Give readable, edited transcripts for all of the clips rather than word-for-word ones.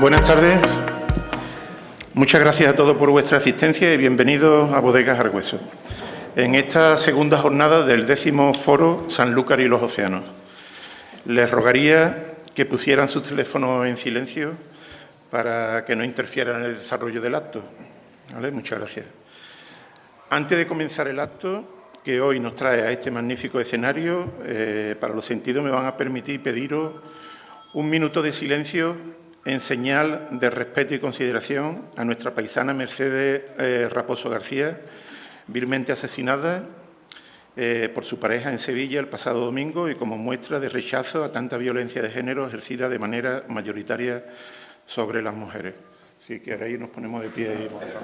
Buenas tardes. Muchas gracias a todos por vuestra asistencia y bienvenidos a Bodegas Argüeso, en esta segunda jornada del 10º Foro Sanlúcar y los Océanos. Les rogaría que pusieran sus teléfonos en silencio para que no interfieran en el desarrollo del acto. ¿Vale? Muchas gracias. Antes de comenzar el acto, que hoy nos trae a este magnífico escenario, para los sentidos me van a permitir pediros un minuto de silencio en señal de respeto y consideración a nuestra paisana Mercedes Raposo García, vilmente asesinada por su pareja en Sevilla el pasado domingo y como muestra de rechazo a tanta violencia de género ejercida de manera mayoritaria sobre las mujeres. Si queréis, nos ponemos de pie y mostramos.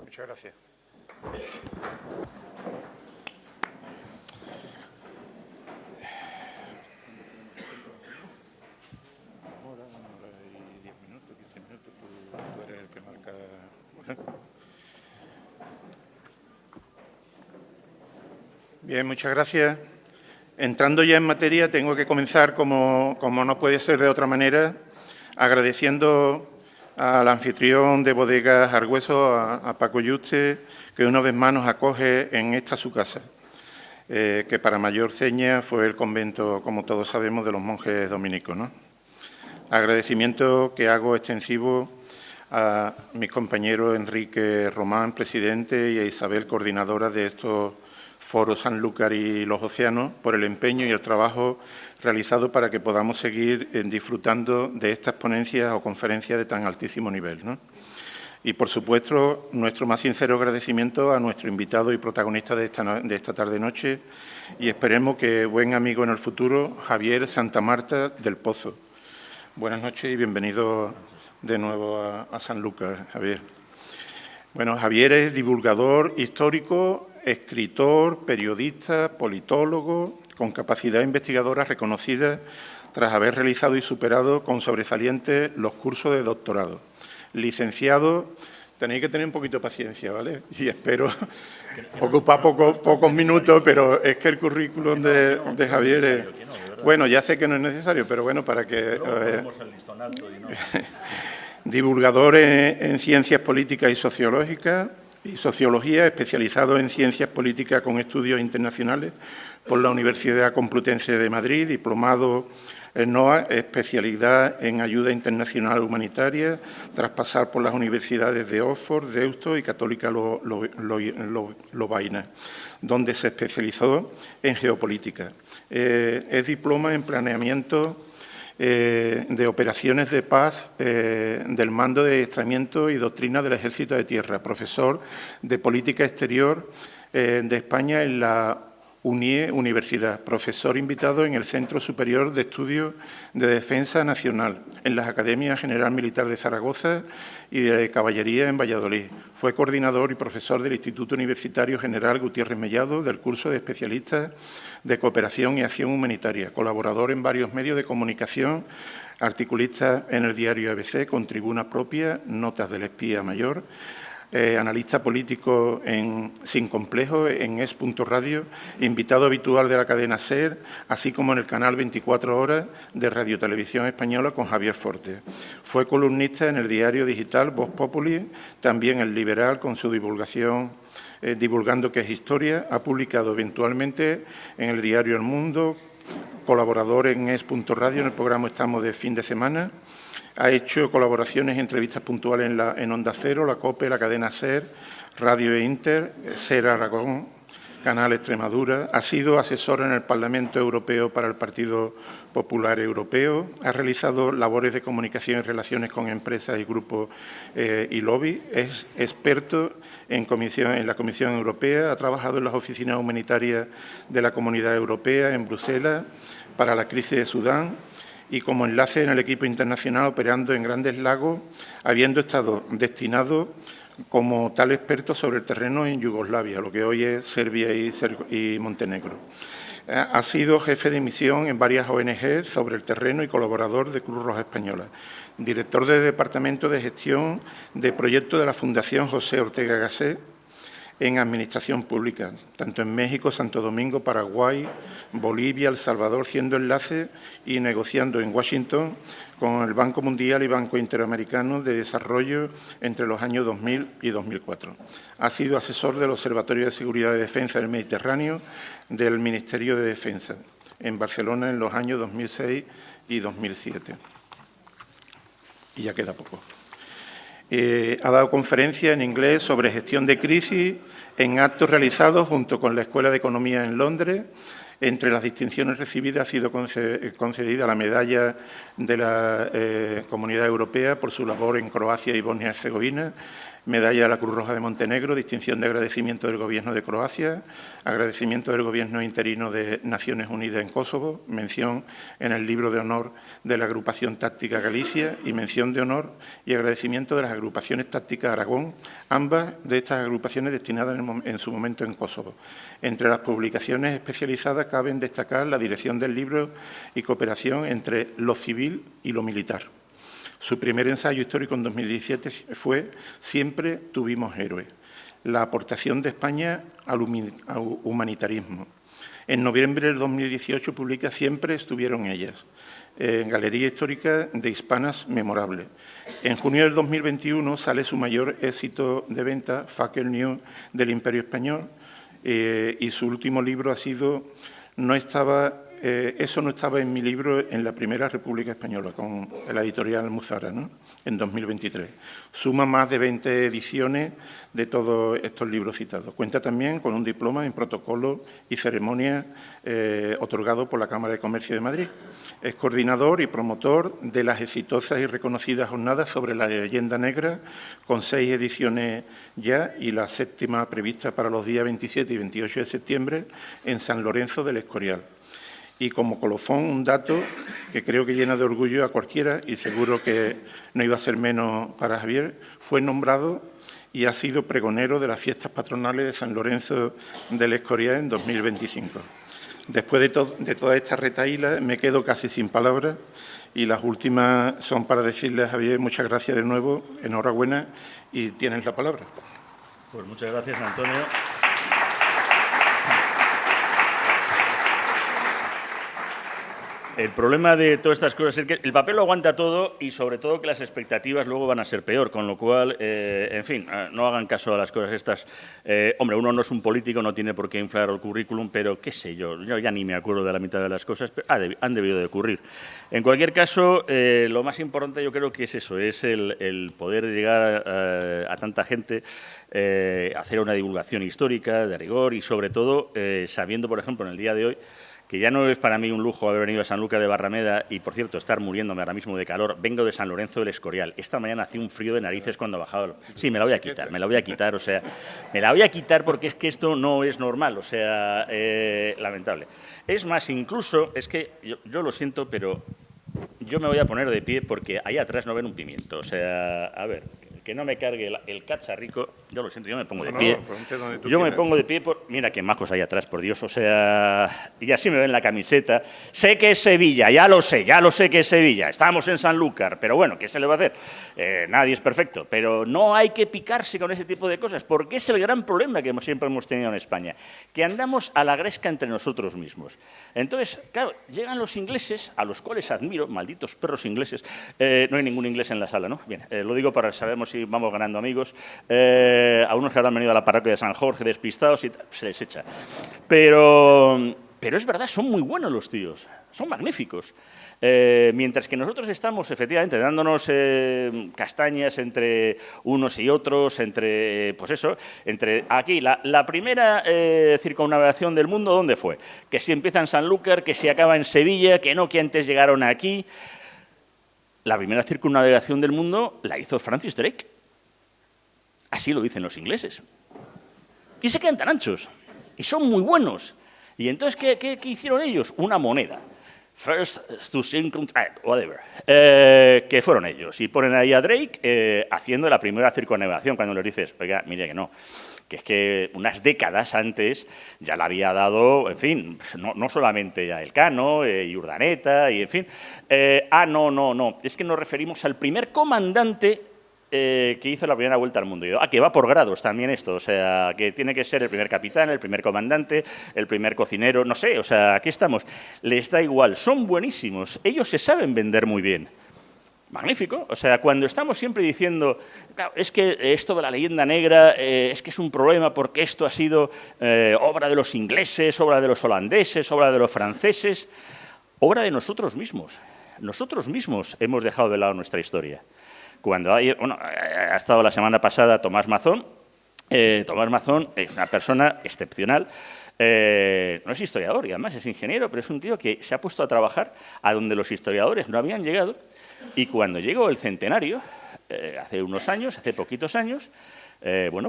Muchas gracias. Ahora y 10 minutos, 15 minutos, tú eres el que marca. Bien, muchas gracias. Entrando ya en materia, tengo que comenzar, como no puede ser de otra manera, agradeciendo al anfitrión de Bodegas Argüeso, a Paco Yuste, que una vez más nos acoge en esta su casa, que para mayor seña fue el convento, como todos sabemos, de los monjes dominicos, ¿no? Agradecimiento que hago extensivo a mis compañeros Enrique Román, presidente, y a Isabel, coordinadora de estos foros Sanlúcar y los Océanos, por el empeño y el trabajo realizado para que podamos seguir disfrutando de estas ponencias o conferencias de tan altísimo nivel, ¿no? Y, por supuesto, nuestro más sincero agradecimiento a nuestro invitado y protagonista de esta tarde-noche, y esperemos que buen amigo en el futuro, Javier Santamarta del Pozo. Buenas noches y bienvenido de nuevo a Sanlúcar, Javier. Bueno, Javier es divulgador histórico, escritor, periodista, politólogo, con capacidad investigadora reconocida tras haber realizado y superado con sobresalientes los cursos de doctorado. Licenciado, tenéis que tener un poquito de paciencia, ¿vale? Y espero ocupar pocos minutos, pero es que el currículum de Javier es... Bueno, ya sé que no es necesario, pero bueno, para que... Divulgador en ciencias políticas y sociológicas y sociología, especializado en ciencias políticas con estudios internacionales por la Universidad Complutense de Madrid, diplomado en NOA, especialidad en ayuda internacional humanitaria, tras pasar por las universidades de Oxford, Deusto y Católica Lovaina, donde se especializó en geopolítica. Es diploma en planeamiento de operaciones de paz del Mando de Adiestramiento y Doctrina del Ejército de Tierra, profesor de Política Exterior de España en la UNIE Universidad, profesor invitado en el Centro Superior de Estudios de Defensa Nacional, en las Academias General Militar de Zaragoza y de Caballería en Valladolid. Fue coordinador y profesor del Instituto Universitario General Gutiérrez Mellado del curso de especialistas de Cooperación y Acción Humanitaria, colaborador en varios medios de comunicación, articulista en el diario ABC con tribuna propia, Notas del Espía Mayor, analista político en Sin Complejo, en Es.Radio, invitado habitual de la cadena SER, así como en el canal 24 Horas de Radio Televisión Española con Javier Forte. Fue columnista en el diario digital Voz Populi, también El Liberal con su divulgación Divulgando que es Historia, ha publicado eventualmente en el diario El Mundo, colaborador en Es.Radio en el programa Estamos de fin de semana. Ha hecho colaboraciones y entrevistas puntuales en Onda Cero, la COPE, la cadena SER, Radio e Inter, SER Aragón, Canal Extremadura, ha sido asesor en el Parlamento Europeo para el Partido Popular Europeo, ha realizado labores de comunicación y relaciones con empresas y grupos y lobby, es experto en la Comisión Europea, ha trabajado en las oficinas humanitarias de la Comunidad Europea en Bruselas para la crisis de Sudán y como enlace en el equipo internacional operando en Grandes Lagos, habiendo estado destinado como tal experto sobre el terreno en Yugoslavia, lo que hoy es Serbia y Montenegro. Ha sido jefe de misión en varias ONG sobre el terreno y colaborador de Cruz Roja Española. Director del Departamento de Gestión de Proyectos de la Fundación José Ortega Gasset en Administración Pública, tanto en México, Santo Domingo, Paraguay, Bolivia, El Salvador, siendo enlace y negociando en Washington con el Banco Mundial y Banco Interamericano de Desarrollo entre los años 2000 y 2004. Ha sido asesor del Observatorio de Seguridad y Defensa del Mediterráneo del Ministerio de Defensa en Barcelona en los años 2006 y 2007. Y ya queda poco. Ha dado conferencias en inglés sobre gestión de crisis en actos realizados junto con la Escuela de Economía en Londres. Entre las distinciones recibidas ha sido concedida la medalla de la Comunidad Europea por su labor en Croacia y Bosnia-Herzegovina, medalla de la Cruz Roja de Montenegro, distinción de agradecimiento del Gobierno de Croacia, agradecimiento del Gobierno interino de Naciones Unidas en Kosovo, mención en el libro de honor de la Agrupación Táctica Galicia y mención de honor y agradecimiento de las Agrupaciones Tácticas Aragón, ambas de estas agrupaciones destinadas en su momento en Kosovo. Entre las publicaciones especializadas caben destacar la dirección del libro y cooperación entre lo civil y lo militar. Su primer ensayo histórico en 2017 fue «Siempre tuvimos héroes», la aportación de España al humanitarismo. En noviembre del 2018 publica «Siempre estuvieron ellas», en Galería Histórica de Hispanas Memorables. En junio del 2021 sale su mayor éxito de venta, Fackel News del Imperio Español, y su último libro ha sido Eso no estaba en mi libro en la Primera República Española, con la editorial Almuzara, ¿no?, en 2023. Suma más de 20 ediciones de todos estos libros citados. Cuenta también con un diploma en protocolo y ceremonia otorgado por la Cámara de Comercio de Madrid. Es coordinador y promotor de las exitosas y reconocidas jornadas sobre la leyenda negra, con 6 ediciones ya y la 7ª prevista para los días 27 y 28 de septiembre en San Lorenzo del Escorial. Y como colofón, un dato que creo que llena de orgullo a cualquiera, y seguro que no iba a ser menos para Javier, fue nombrado y ha sido pregonero de las fiestas patronales de San Lorenzo del Escorial en 2025. Después de toda esta retahíla me quedo casi sin palabras y las últimas son para decirle a Javier muchas gracias de nuevo, enhorabuena y tienes la palabra. Pues muchas gracias, Antonio. El problema de todas estas cosas es que el papel lo aguanta todo y, sobre todo, que las expectativas luego van a ser peor, con lo cual, en fin, no hagan caso a las cosas estas. Hombre, uno no es un político, no tiene por qué inflar el currículum, pero qué sé yo ya ni me acuerdo de la mitad de las cosas, pero han debido de ocurrir. En cualquier caso, lo más importante yo creo que es eso, es el poder llegar a tanta gente, hacer una divulgación histórica de rigor y, sobre todo, sabiendo, por ejemplo, en el día de hoy, que ya no es para mí un lujo haber venido a Sanlúcar de Barrameda y, por cierto, estar muriéndome ahora mismo de calor. Vengo de San Lorenzo del Escorial. Esta mañana hacía un frío de narices cuando bajaba. Sí, me la voy a quitar, o sea, me la voy a quitar porque es que esto no es normal, o sea, lamentable. Es más, incluso, es que yo lo siento, pero yo me voy a poner de pie porque ahí atrás no ven un pimiento. O sea, a ver, que no me cargue el cacharrico. Yo lo siento, yo me pongo de pie. Yo me pongo de pie mira qué majos hay atrás, por Dios. O sea, y así me ven la camiseta. Sé que es Sevilla, ya lo sé que es Sevilla. Estamos en Sanlúcar, pero bueno, ¿qué se le va a hacer? Nadie es perfecto, pero no hay que picarse con ese tipo de cosas, porque es el gran problema que siempre hemos tenido en España, que andamos a la gresca entre nosotros mismos. Entonces, claro, llegan los ingleses, a los cuales admiro, malditos perros ingleses. No hay ningún inglés en la sala, ¿no? Bien, lo digo para saber si vamos ganando amigos. A unos que habrán venido a la parroquia de San Jorge despistados y se les echa. Pero Pero es verdad, son muy buenos los tíos, son magníficos. Mientras que nosotros estamos, efectivamente, dándonos castañas entre unos y otros, entre, pues eso, entre aquí, la primera circunnavegación del mundo, ¿dónde fue? Que si empieza en Sanlúcar, que si acaba en Sevilla, que no, que antes llegaron aquí. La primera circunnavegación del mundo la hizo Francis Drake. Así lo dicen los ingleses. Y se quedan tan anchos. Y son muy buenos. Y entonces, ¿qué hicieron ellos? Una moneda. First to whatever. Que fueron ellos. Y ponen ahí a Drake haciendo la primera circunnavegación. Cuando les dices, oiga, mire que no. Que es que unas décadas antes ya la había dado, en fin, no solamente ya Elcano y Urdaneta, y en fin. No. Es que nos referimos al primer comandante que hizo la primera vuelta al mundo. Que va por grados también esto, o sea, que tiene que ser el primer capitán, el primer comandante, el primer cocinero, no sé, o sea, aquí estamos. Les da igual, son buenísimos, ellos se saben vender muy bien. Magnífico, o sea, cuando estamos siempre diciendo, claro, es que esto de la leyenda negra es que es un problema porque esto ha sido obra de los ingleses, obra de los holandeses, obra de los franceses, obra de nosotros mismos. Nosotros mismos hemos dejado de lado nuestra historia. Cuando ha estado la semana pasada Tomás Mazón. Tomás Mazón es una persona excepcional. No es historiador y además es ingeniero, pero es un tío que se ha puesto a trabajar a donde los historiadores no habían llegado. Y cuando llegó el centenario, hace unos años, hace poquitos años,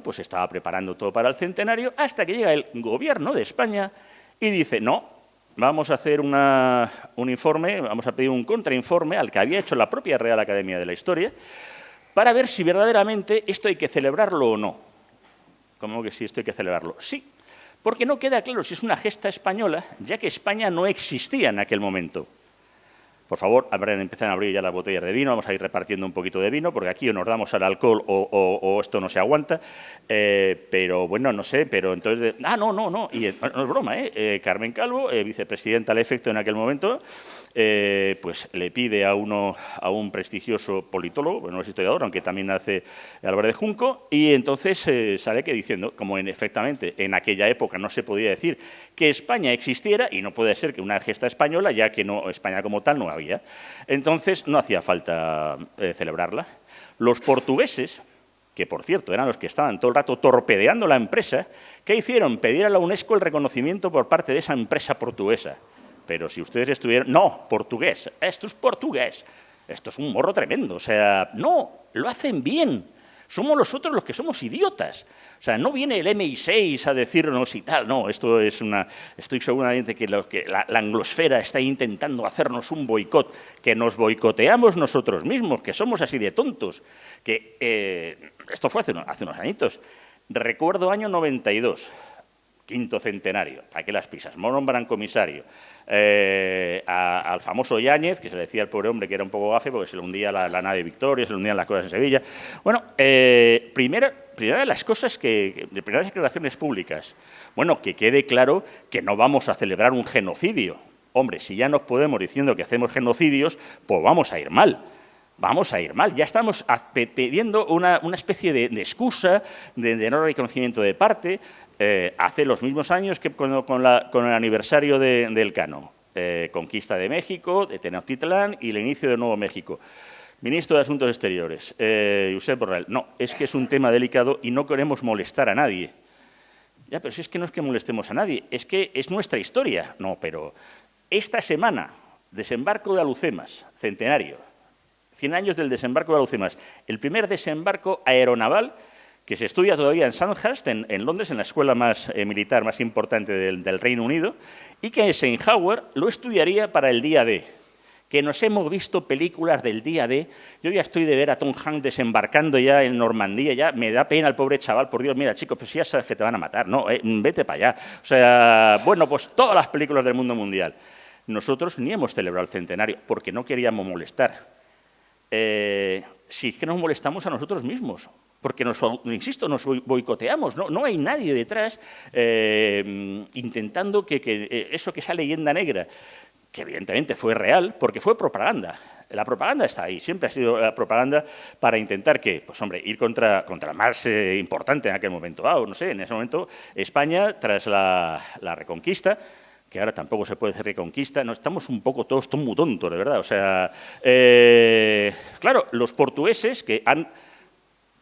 pues estaba preparando todo para el centenario, hasta que llega el gobierno de España y dice, no, vamos a hacer un informe, vamos a pedir un contrainforme al que había hecho la propia Real Academia de la Historia, para ver si verdaderamente esto hay que celebrarlo o no. ¿Cómo que sí, esto hay que celebrarlo? Sí, porque no queda claro si es una gesta española, ya que España no existía en aquel momento. Por favor, empiezan a abrir ya las botellas de vino, vamos a ir repartiendo un poquito de vino, porque aquí o nos damos al alcohol o esto no se aguanta. Pero bueno, no sé, pero entonces... no, y no es broma, Carmen Calvo, vicepresidenta al efecto en aquel momento, pues le pide a un prestigioso politólogo, no es historiador, aunque también hace Álvarez Junco, y entonces sale que diciendo, como efectivamente en aquella época no se podía decir que España existiera, y no puede ser que una gesta española, ya que no, España como tal no había. Entonces, no hacía falta celebrarla. Los portugueses, que por cierto eran los que estaban todo el rato torpedeando la empresa, ¿qué hicieron? Pedir a la UNESCO el reconocimiento por parte de esa empresa portuguesa. Pero si ustedes estuvieran... No, portugués, esto es portugués. Esto es un morro tremendo. O sea, no, lo hacen bien. Somos nosotros los que somos idiotas. O sea, no viene el MI6 a decirnos y tal. No, esto es una... Estoy seguramente que la anglosfera está intentando hacernos un boicot, que nos boicoteamos nosotros mismos, que somos así de tontos. Esto fue hace unos añitos. Recuerdo año 92, quinto centenario. ¿Para qué las pisas? Nombran comisario. Al famoso Yáñez, que se le decía al pobre hombre que era un poco gafe porque se le hundía la nave Victoria, se le hundían las cosas en Sevilla. Bueno, primera de las cosas de primeras declaraciones públicas. Bueno, que quede claro que no vamos a celebrar un genocidio. Hombre, si ya nos podemos diciendo que hacemos genocidios, pues vamos a ir mal. Vamos a ir mal. Ya estamos pidiendo una especie de excusa, de no reconocimiento de parte. Hace los mismos años que con el aniversario del Elcano. Conquista de México, de Tenochtitlán y el inicio de Nuevo México. Ministro de Asuntos Exteriores, Josep Borrell, no, es que es un tema delicado y no queremos molestar a nadie. Ya, pero si es que no es que molestemos a nadie, es que es nuestra historia. No, pero esta semana, desembarco de Alhucemas, centenario, 100 años del desembarco de Alhucemas, el primer desembarco aeronaval que se estudia todavía en Sandhurst, en Londres, en la escuela militar más importante del Reino Unido, y que Eisenhower lo estudiaría para el día D. Que nos hemos visto películas del día D. Yo ya estoy de ver a Tom Hanks desembarcando ya en Normandía, ya me da pena el pobre chaval, por Dios, mira, chicos, pues ya sabes que te van a matar, no, vete para allá. O sea, bueno, pues todas las películas del mundo mundial. Nosotros ni hemos celebrado el centenario, porque no queríamos molestar. Si es que nos molestamos a nosotros mismos, porque, insisto, nos boicoteamos, no hay nadie detrás intentando que eso, que esa leyenda negra, que evidentemente fue real, porque fue propaganda. La propaganda está ahí, siempre ha sido la propaganda para intentar que, pues hombre, ir contra el más importante en aquel momento. No sé, en ese momento España, tras la Reconquista, que ahora tampoco se puede hacer reconquista, no, estamos un poco todos muy tontos, de verdad. O sea, claro, los portugueses que han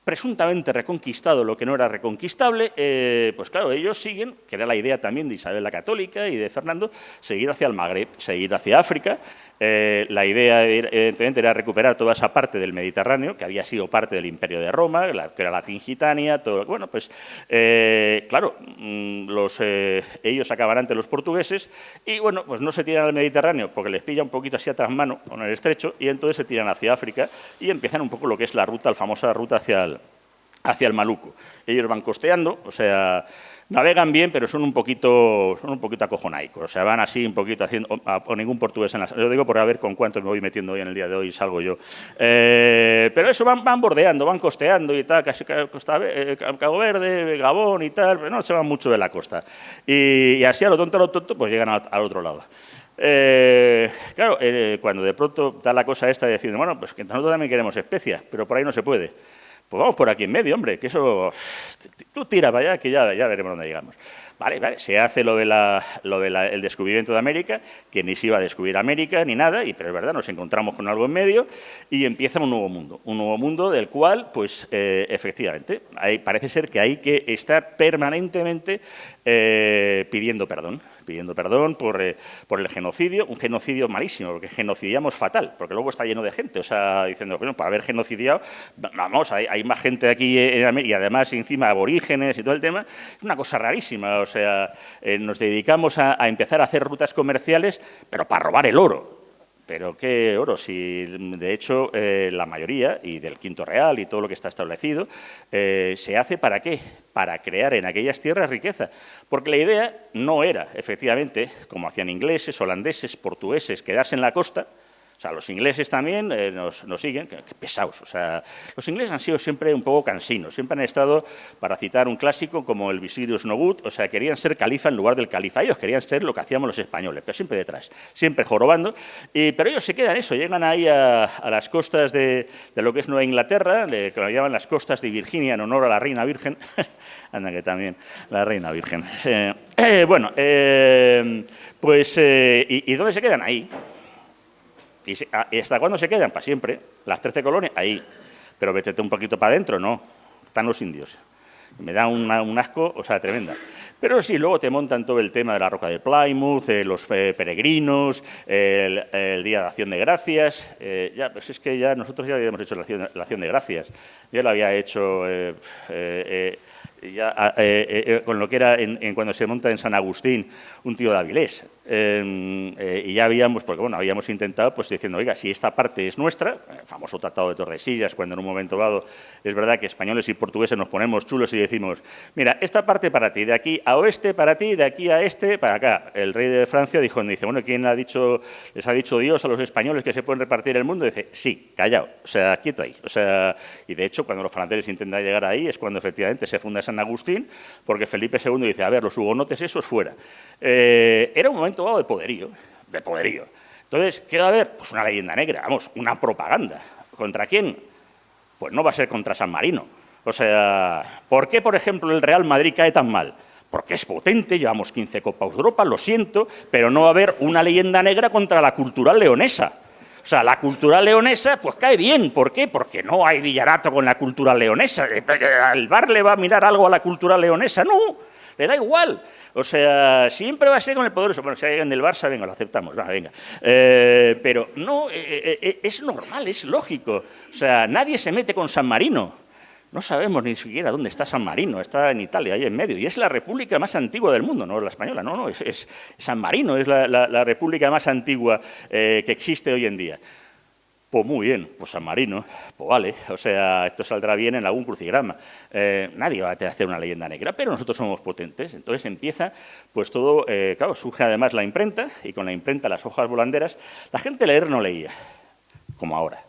presuntamente reconquistado lo que no era reconquistable, pues claro, ellos siguen, que era la idea también de Isabel la Católica y de Fernando, seguir hacia el Magreb, seguir hacia África. La idea, evidentemente, era recuperar toda esa parte del Mediterráneo, que había sido parte del Imperio de Roma, que era la Tingitania, todo. Bueno, pues, claro, ellos acaban ante los portugueses y, bueno, pues no se tiran al Mediterráneo porque les pilla un poquito así a trasmano con el estrecho y entonces se tiran hacia África y empiezan un poco lo que es la ruta, la famosa ruta hacia el Maluco. Ellos van costeando, o sea, navegan bien, pero son un poquito acojonaicos. O sea, van así un poquito haciendo... O ningún portugués en las... Lo digo por a ver con cuántos me voy metiendo hoy en el día de hoy y salgo yo. Pero eso, van bordeando, van costeando y tal, casi Cabo Verde, Gabón y tal, pero no se van mucho de la costa. Y así a lo tonto, pues llegan al otro lado. Claro, cuando de pronto da la cosa esta de decir, bueno, pues que nosotros también queremos especias, pero por ahí no se puede. Pues vamos por aquí en medio, hombre, que eso... Tú tira para allá, que ya veremos dónde llegamos. Vale, se hace lo del descubrimiento de América, que ni se iba a descubrir América ni nada, pero es verdad, nos encontramos con algo en medio y empieza un nuevo mundo del cual, pues, efectivamente, parece ser que hay que estar permanentemente pidiendo perdón por el genocidio, un genocidio malísimo, porque genocidiamos fatal, porque luego está lleno de gente, o sea, diciendo, bueno, para haber genocidiado, vamos, hay más gente aquí en América, y además encima aborígenes y todo el tema, es una cosa rarísima, o sea, nos dedicamos a empezar a hacer rutas comerciales, pero para robar el oro. Pero qué oro, si de hecho la mayoría, y del Quinto Real y todo lo que está establecido, se hace ¿para qué? Para crear en aquellas tierras riqueza. Porque la idea no era, efectivamente, como hacían ingleses, holandeses, portugueses, quedarse en la costa. O sea, los ingleses también nos siguen, que pesados. O sea, los ingleses han sido siempre un poco cansinos, siempre han estado, para citar un clásico, como el Visirius no Gut, o sea, querían ser califa en lugar del califa. Ellos querían ser lo que hacíamos los españoles, pero siempre detrás, siempre jorobando. Pero ellos se quedan eso, llegan ahí a las costas de lo que es Nueva Inglaterra, que lo llaman las costas de Virginia en honor a la Reina Virgen. Anda que también, la Reina Virgen. Bueno, pues, ¿y dónde se quedan? Ahí. ¿Y hasta cuándo se quedan? Para siempre. Las 13 colonias, ahí. Pero vétete un poquito para adentro, no. Están los indios. Me da un asco, o sea, tremenda. Pero sí, luego te montan todo el tema de la Roca de Plymouth, los peregrinos, el Día de Acción de Gracias. Pues es que ya nosotros ya habíamos hecho la Acción de Gracias. Ya lo había hecho... con lo que era cuando se monta en San Agustín un tío de Avilés. Y ya habíamos, porque bueno, habíamos intentado, pues diciendo, oiga, si esta parte es nuestra, el famoso Tratado de Tordesillas, cuando en un momento dado es verdad que españoles y portugueses nos ponemos chulos y decimos, mira, esta parte para ti, de aquí a oeste para ti, de aquí a este para acá. El rey de Francia dice, bueno, ¿quién les ha dicho Dios a los españoles que se pueden repartir el mundo? Dice, sí, callado, o sea, quieto ahí. O sea, y de hecho, cuando los franceses intentan llegar ahí es cuando efectivamente se funda San Agustín, porque Felipe II dice, a ver, los hugonotes esos fuera. Era un momento dado de poderío. Entonces, ¿qué va a haber? Pues una leyenda negra, vamos, una propaganda. ¿Contra quién? Pues no va a ser contra San Marino. O sea, ¿por qué, por ejemplo, el Real Madrid cae tan mal? Porque es potente, llevamos 15 Copas de Europa, lo siento, pero no va a haber una leyenda negra contra la Cultural Leonesa. O sea, la Cultural Leonesa, pues cae bien. ¿Por qué? Porque no hay Villarato con la Cultural Leonesa. ¿El Bar le va a mirar algo a la Cultural Leonesa? No, le da igual. O sea, siempre va a ser con el poderoso. Bueno, si hay alguien del Barça, venga, lo aceptamos, venga. Pero no, es normal, es lógico. O sea, nadie se mete con San Marino. No sabemos ni siquiera dónde está San Marino, está en Italia, ahí en medio, y es la república más antigua del mundo, no es la española, no, es San Marino, es la república más antigua que existe hoy en día. Pues muy bien, pues San Marino, pues vale, o sea, esto saldrá bien en algún crucigrama. Nadie va a hacer una leyenda negra, pero nosotros somos potentes. Entonces empieza, pues todo, claro, surge además la imprenta, y con la imprenta las hojas volanderas. La gente leer no leía, como ahora.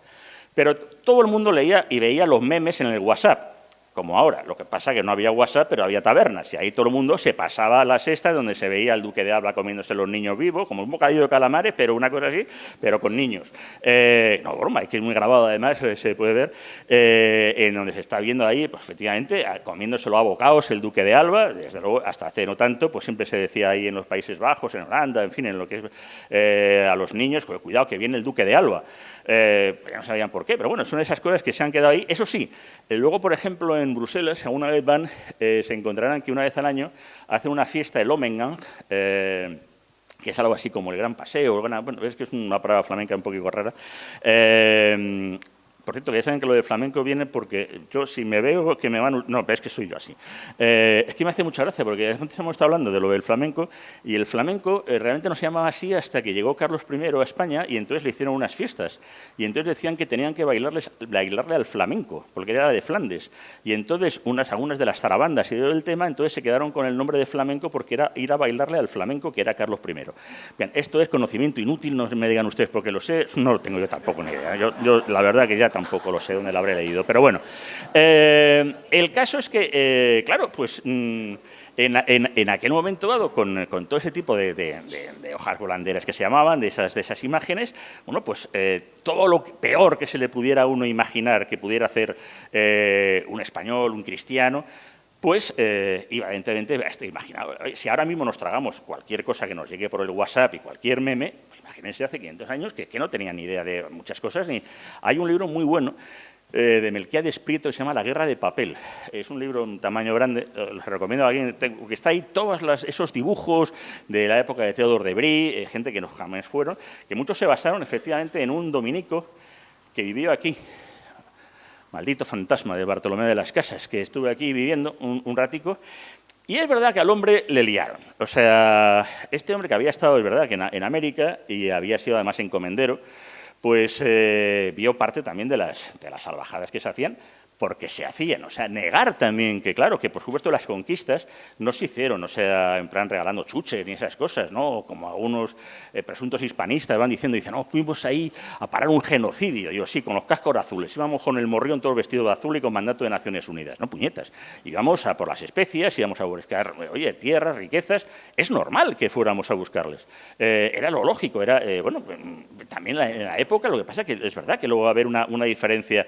Pero todo el mundo leía y veía los memes en el WhatsApp, como ahora. Lo que pasa es que no había WhatsApp, pero había tabernas, y ahí todo el mundo se pasaba a la sexta, donde se veía al duque de Alba comiéndose los niños vivos, como un bocadillo de calamares, pero una cosa así, pero con niños. No, broma, que es muy grabado, además, se puede ver, en donde se está viendo ahí, pues, efectivamente, comiéndoselo a bocados el duque de Alba, desde luego, hasta hace no tanto, pues siempre se decía ahí en los Países Bajos, en Holanda, en fin, en lo que es a los niños, pues, cuidado, que viene el duque de Alba. Ya no sabían por qué, pero bueno, son esas cosas que se han quedado ahí. Eso sí, luego, por ejemplo, en Bruselas, alguna vez van, se encontrarán que una vez al año hacen una fiesta, el Omengang, que es algo así como el Gran Paseo, bueno, es que es una palabra flamenca un poquito rara. Por cierto, que ya saben que lo de flamenco viene porque yo, si me veo que me van... No, pero es que soy yo así. Es que me hace mucha gracia, porque antes hemos estado hablando de lo del flamenco, y el flamenco realmente no se llamaba así hasta que llegó Carlos I a España, y entonces le hicieron unas fiestas. Y entonces decían que tenían que bailarle al flamenco, porque era de Flandes. Y entonces algunas de las zarabandas y del tema, entonces se quedaron con el nombre de flamenco porque era ir a bailarle al flamenco, que era Carlos I. Bien, esto es conocimiento inútil, no me digan ustedes porque lo sé, no lo tengo yo tampoco ni idea. Yo la verdad que ya tampoco lo sé dónde lo habré leído, pero bueno. El caso es que, claro, pues en aquel momento dado, con todo ese tipo de hojas volanderas que se llamaban, de esas imágenes, bueno, pues todo lo peor que se le pudiera a uno imaginar que pudiera hacer un español, un cristiano, pues evidentemente, imaginado, si ahora mismo nos tragamos cualquier cosa que nos llegue por el WhatsApp y cualquier meme, pues imagínense hace 500 años que no tenían ni idea de muchas cosas. Hay un libro muy bueno de Melquiades Prieto que se llama La guerra de papel. Es un libro de un tamaño grande, les recomiendo a alguien que está ahí todos esos dibujos de la época de Theodore de Bry, gente que no jamás fueron, que muchos se basaron efectivamente en un dominico que vivió aquí. Maldito fantasma de Bartolomé de las Casas, que estuve aquí viviendo un ratico, y es verdad que al hombre le liaron. O sea, este hombre que había estado, es verdad, que en América, y había sido además encomendero, pues vio parte también de las salvajadas que se hacían, porque se hacían. O sea, negar también que, claro, que por supuesto las conquistas no se hicieron, o sea, en plan regalando chuches ni esas cosas, ¿no? Como algunos presuntos hispanistas van diciendo, dicen, no, fuimos ahí a parar un genocidio. Yo, sí, con los cascos azules, íbamos con el morrión todo vestido de azul y con mandato de Naciones Unidas, no puñetas. Íbamos a por las especias, íbamos a buscar, oye, tierras, riquezas, es normal que fuéramos a buscarles. Era lo lógico, era, bueno, también en la época, lo que pasa es que es verdad que luego va a haber una diferencia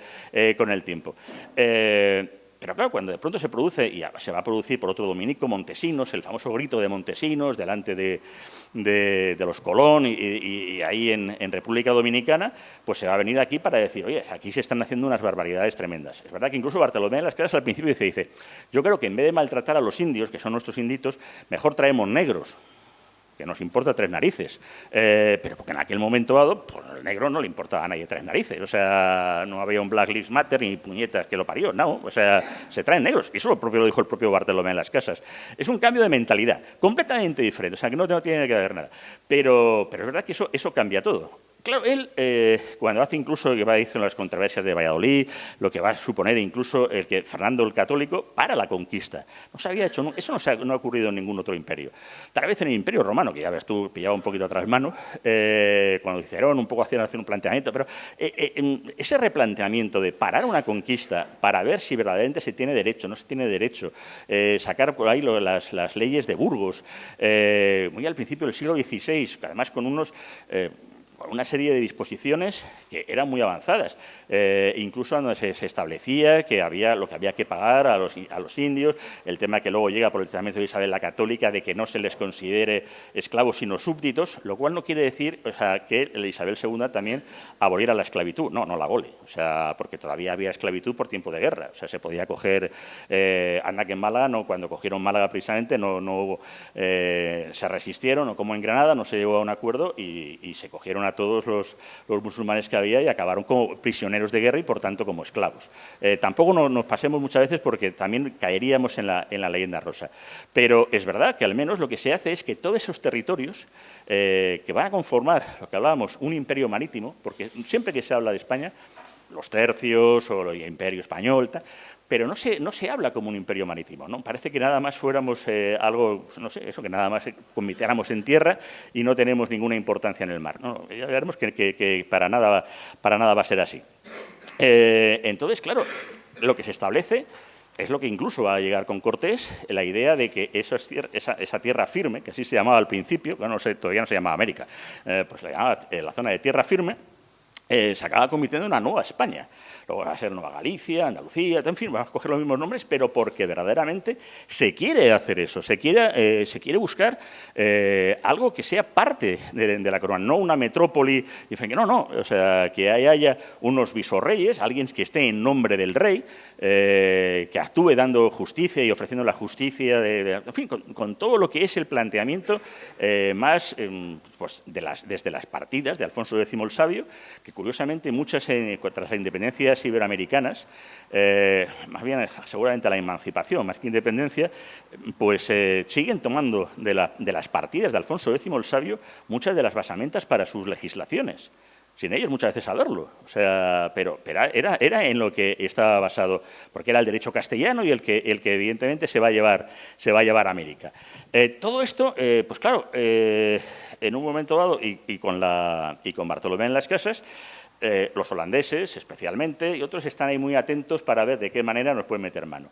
con el tiempo. Pero claro, cuando de pronto se produce, y se va a producir por otro dominico, Montesinos, el famoso grito de Montesinos, delante de los Colón y ahí en República Dominicana, pues se va a venir aquí para decir, oye, aquí se están haciendo unas barbaridades tremendas. Es verdad que incluso Bartolomé de las Casas al principio dice, yo creo que en vez de maltratar a los indios, que son nuestros inditos, mejor traemos negros, que nos importa tres narices, pero porque en aquel momento dado, pues el negro no le importaba a nadie tres narices, o sea, no había un Black Lives Matter ni puñetas que lo parió, no, o sea, se traen negros, y eso lo dijo el propio Bartolomé en las Casas. Es un cambio de mentalidad, completamente diferente, o sea, que no tiene que ver nada, pero es verdad que eso cambia todo. Claro, él, cuando hace incluso, que va a decir las controversias de Valladolid, lo que va a suponer incluso el que Fernando el Católico para la conquista. No se había hecho, eso no ha ocurrido en ningún otro imperio. Tal vez en el Imperio Romano, que ya ves tú, pillaba un poquito atrás mano, cuando Cicerón un poco hacían un planteamiento, pero ese replanteamiento de parar una conquista para ver si verdaderamente se tiene derecho, no se tiene derecho, sacar por ahí las leyes de Burgos, muy al principio del siglo XVI, además con una serie de disposiciones que eran muy avanzadas, incluso donde se establecía que lo que había que pagar a los indios, el tema que luego llega por el tratamiento de Isabel la Católica de que no se les considere esclavos sino súbditos, lo cual no quiere decir, o sea, que Isabel II también aboliera la esclavitud, no la abole, o sea, porque todavía había esclavitud por tiempo de guerra, o sea, se podía coger, anda que en Málaga, cuando cogieron Málaga precisamente, se resistieron, o como en Granada, no se llegó a un acuerdo y se cogieron a todos los musulmanes que había y acabaron como prisioneros de guerra y, por tanto, como esclavos. Tampoco nos pasemos muchas veces porque también caeríamos en la leyenda rosa. Pero es verdad que al menos lo que se hace es que todos esos territorios que van a conformar, lo que hablábamos, un imperio marítimo, porque siempre que se habla de España, los tercios o el imperio español, pero no se habla como un imperio marítimo, ¿no? Parece que nada más fuéramos algo, no sé, eso, que nada más convirtiéramos en tierra y no tenemos ninguna importancia en el mar. No, ya veremos que para nada va a ser así. Entonces, claro, lo que se establece es lo que incluso va a llegar con Cortés, la idea de que esa tierra firme, que así se llamaba al principio, bueno, no sé, todavía no se llamaba América, pues la llamaba la zona de tierra firme, se acaba convirtiendo en una nueva España. Luego va a ser Nueva Galicia, Andalucía, en fin, vamos a coger los mismos nombres, pero porque verdaderamente se quiere hacer eso, se quiere buscar algo que sea parte de la corona, no una metrópoli, no, o sea, que haya unos visorreyes, alguien que esté en nombre del rey, que actúe dando justicia y ofreciendo la justicia, en fin, con todo lo que es el planteamiento más pues desde las partidas de Alfonso X el Sabio, que curiosamente muchas tras la independencia iberoamericanas, más bien seguramente la emancipación, más que independencia, pues siguen tomando de las partidas de Alfonso X el Sabio muchas de las basamentas para sus legislaciones. Sin ellos muchas veces saberlo, o sea, pero era en lo que estaba basado, porque era el derecho castellano y el que evidentemente se va a llevar a América. Todo esto, pues claro, en un momento dado y con Bartolomé en las Casas, los holandeses especialmente y otros están ahí muy atentos para ver de qué manera nos pueden meter mano.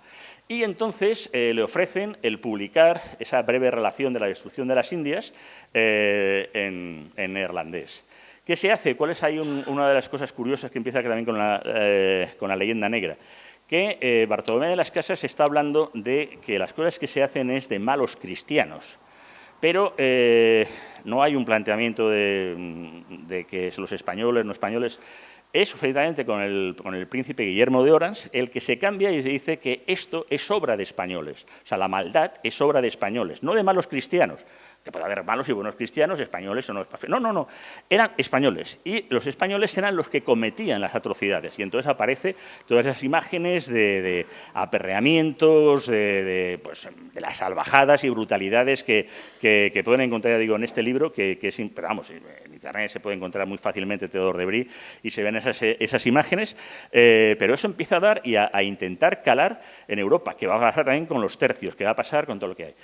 Y entonces le ofrecen el publicar esa breve relación de la destrucción de las Indias en neerlandés. ¿Qué se hace? ¿Cuál es ahí una de las cosas curiosas que empieza también con la leyenda negra? Que Bartolomé de las Casas está hablando de que las cosas que se hacen es de malos cristianos, pero no hay un planteamiento de que los españoles, no españoles. Es, precisamente, con el príncipe Guillermo de Orange, el que se cambia y se dice que esto es obra de españoles. O sea, la maldad es obra de españoles, no de malos cristianos. Que puede haber malos y buenos cristianos, españoles o no. No. Eran españoles. Y los españoles eran los que cometían las atrocidades. Y entonces aparecen todas esas imágenes de aperreamientos, pues, de las salvajadas y brutalidades que pueden encontrar, ya digo, en este libro, que pero vamos, en Internet se puede encontrar muy fácilmente Teodor de Bry y se ven esas imágenes. Pero eso empieza a dar y a intentar calar en Europa, que va a pasar también con los tercios, que va a pasar con todo lo que hay.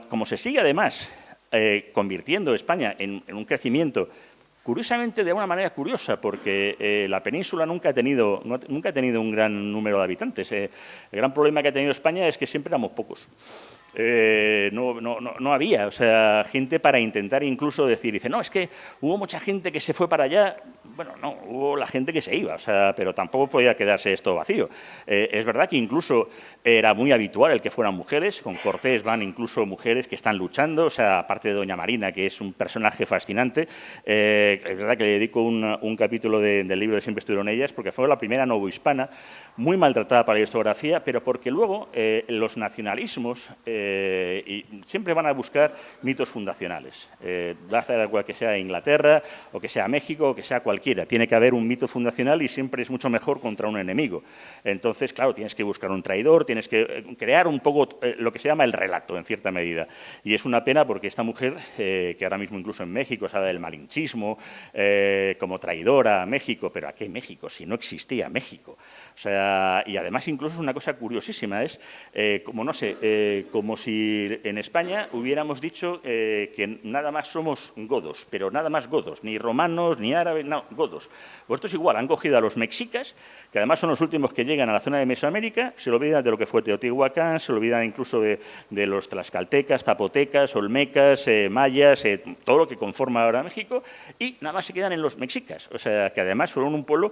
Como se sigue además convirtiendo España en un crecimiento, curiosamente de una manera curiosa, porque la península nunca ha tenido un gran número de habitantes. El gran problema que ha tenido España es que siempre éramos pocos. No había, o sea, gente para intentar incluso decir, dice, no, es que hubo mucha gente que se fue para allá. Bueno, no, hubo la gente que se iba, o sea, pero tampoco podía quedarse esto vacío. Es verdad que incluso era muy habitual el que fueran mujeres, con Cortés van incluso mujeres que están luchando, o sea, aparte de doña Marina, que es un personaje fascinante. Es verdad que le dedico un capítulo del libro de Siempre estuvieron ellas, porque fue la primera novohispana, muy maltratada para la historiografía, pero porque luego los nacionalismos y siempre van a buscar mitos fundacionales. Va a ser cual que sea Inglaterra, o que sea México, o que sea cualquiera. Tiene que haber un mito fundacional y siempre es mucho mejor contra un enemigo. Entonces, claro, tienes que buscar un traidor, tienes que crear un poco lo que se llama el relato, en cierta medida. Y es una pena porque esta mujer, que ahora mismo incluso en México se habla del malinchismo, como traidora a México, pero ¿a qué México? Si no existía México. O sea, y además incluso es una cosa curiosísima, es como si en España hubiéramos dicho que nada más somos godos, pero nada más godos, ni romanos, ni árabes, no, godos. Pues esto es igual, han cogido a los mexicas, que además son los últimos que llegan a la zona de Mesoamérica, se olvidan de lo que fue Teotihuacán, se olvidan incluso de los tlaxcaltecas, zapotecas, olmecas, mayas, todo lo que conforma ahora México, y nada más se quedan en los mexicas, o sea, que además fueron un pueblo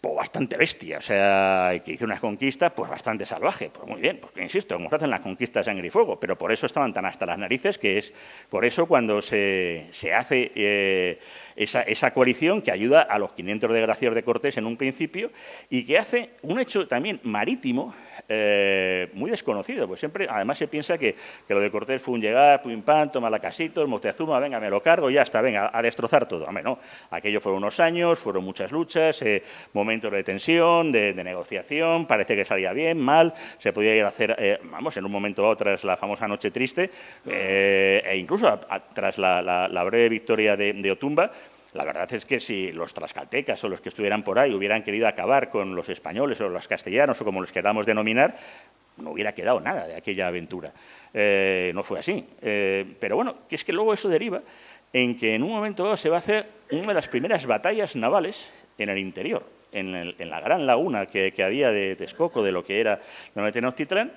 pues bastante bestia, o sea, que hizo unas conquistas pues bastante salvaje. Pues muy bien, porque insisto, como se hacen las conquistas de sangre y fuego, pero por eso estaban tan hasta las narices, que es por eso cuando se hace esa coalición que ayuda a los 500 desgraciados de Cortés en un principio y que hace un hecho también marítimo muy desconocido, pues siempre, además se piensa que lo de Cortés fue un llegar, pim pam, toma la casita, el Moctezuma, venga, me lo cargo, ya está, venga, a destrozar todo. Hombre, no, aquello fueron unos años, fueron muchas luchas, momentos de tensión, de negociación, parece que salía bien, mal, se podía ir a hacer, vamos, en un momento u otro, tras la famosa Noche Triste, e incluso tras la breve victoria de Otumba. La verdad es que si los tlaxcaltecas o los que estuvieran por ahí hubieran querido acabar con los españoles o los castellanos o como los queramos denominar, no hubiera quedado nada de aquella aventura. No fue así. Pero bueno, que es que luego eso deriva en que en un momento dado se va a hacer una de las primeras batallas navales en el interior. en la gran laguna que había de Texcoco, de lo que era de Tenochtitlán,